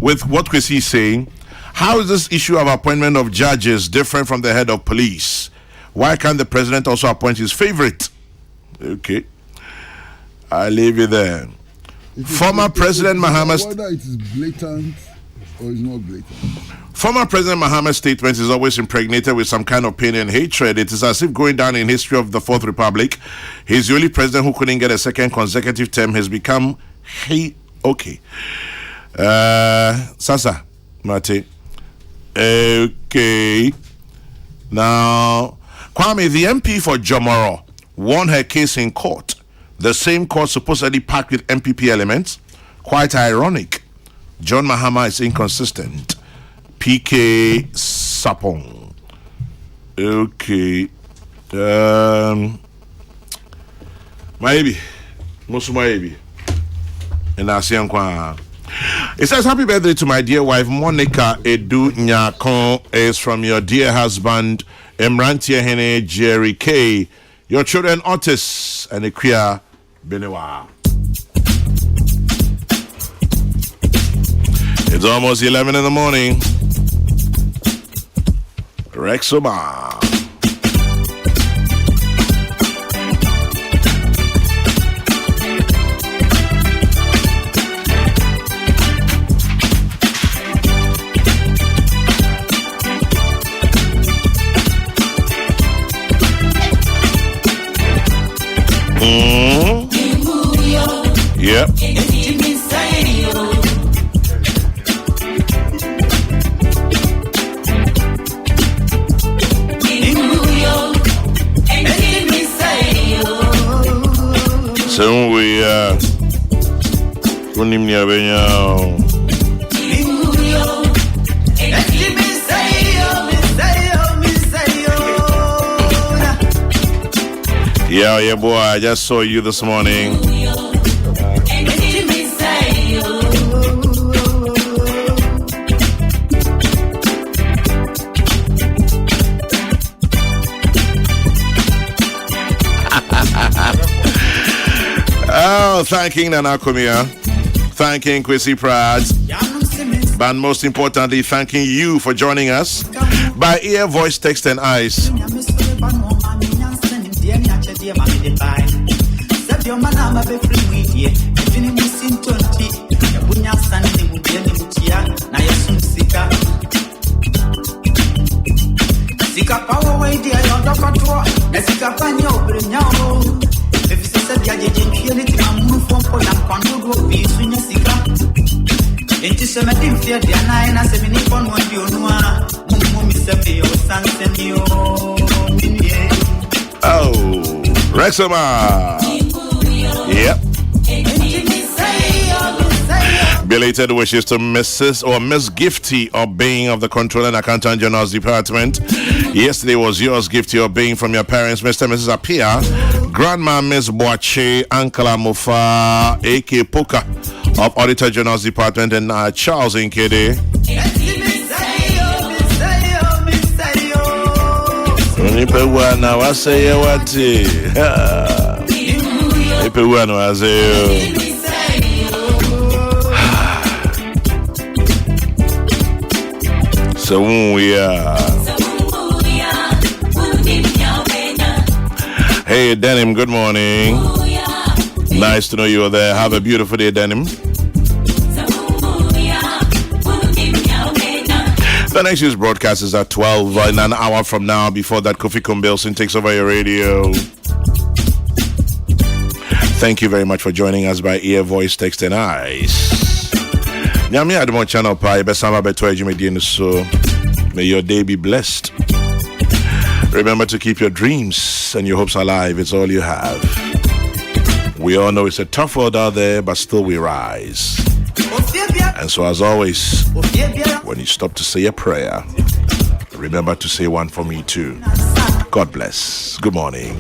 with what Kwesi is saying. How is this issue of appointment of judges different from the head of police? Why can't the president also appoint his favorite? Okay. I leave it there. Former President Mahama's... Whether it is blatant or it's not blatant. Former President Mahama's statement is always impregnated with some kind of pain and hatred. It is as if going down in history of the Fourth Republic. He's the only president who couldn't get a second consecutive term. Has become... Okay. Sasa, Mate. Okay. Now, Kwame, the MP for Jomoro, won her case in court. The same court supposedly packed with MPP elements. Quite ironic. John Mahama is inconsistent. PK Sapong. Okay. Maybe. Musumaybe. And I say, it says, happy birthday to my dear wife, Monica Edu Nyakon, is from your dear husband, Emrantia Hene Jerry K. Your children, Otis and Equia Benewa. It's almost 11 in the morning. Rexoma. Yep. So we yeah, boy, I just saw you this morning. Oh, thanking Nana Kumia, thanking Kwesi Prad, but most importantly, thanking you for joining us by ear, voice, text, and eyes. Oh, Rexoma. Yep. Belated wishes to Mrs. or Miss Gifty Obeying of the Control and Accountant General's Department. Yesterday was yours, Gifty Obeying, from your parents, Mr. and Mrs. Apia, Grandma Miss Boache, Uncle Amufa, A.K. Poka of Auditor General's Department, and Charles Nkede. So we hey Denim, good morning. Nice to know you are there. Have a beautiful day, Denim. The next year's broadcast is at 12 in an hour from now. Before that, Kofi Kumbilson takes over your radio. Thank you very much for joining us by ear, voice, text, and eyes. Nyame Ademo channel pa besama beto ejumedi so may your day be blessed. Remember to keep your dreams and your hopes alive. It's all you have. We all know it's a tough world out there, but still we rise. And so as always, when you stop to say a prayer, remember to say one for me too. God bless. Good morning.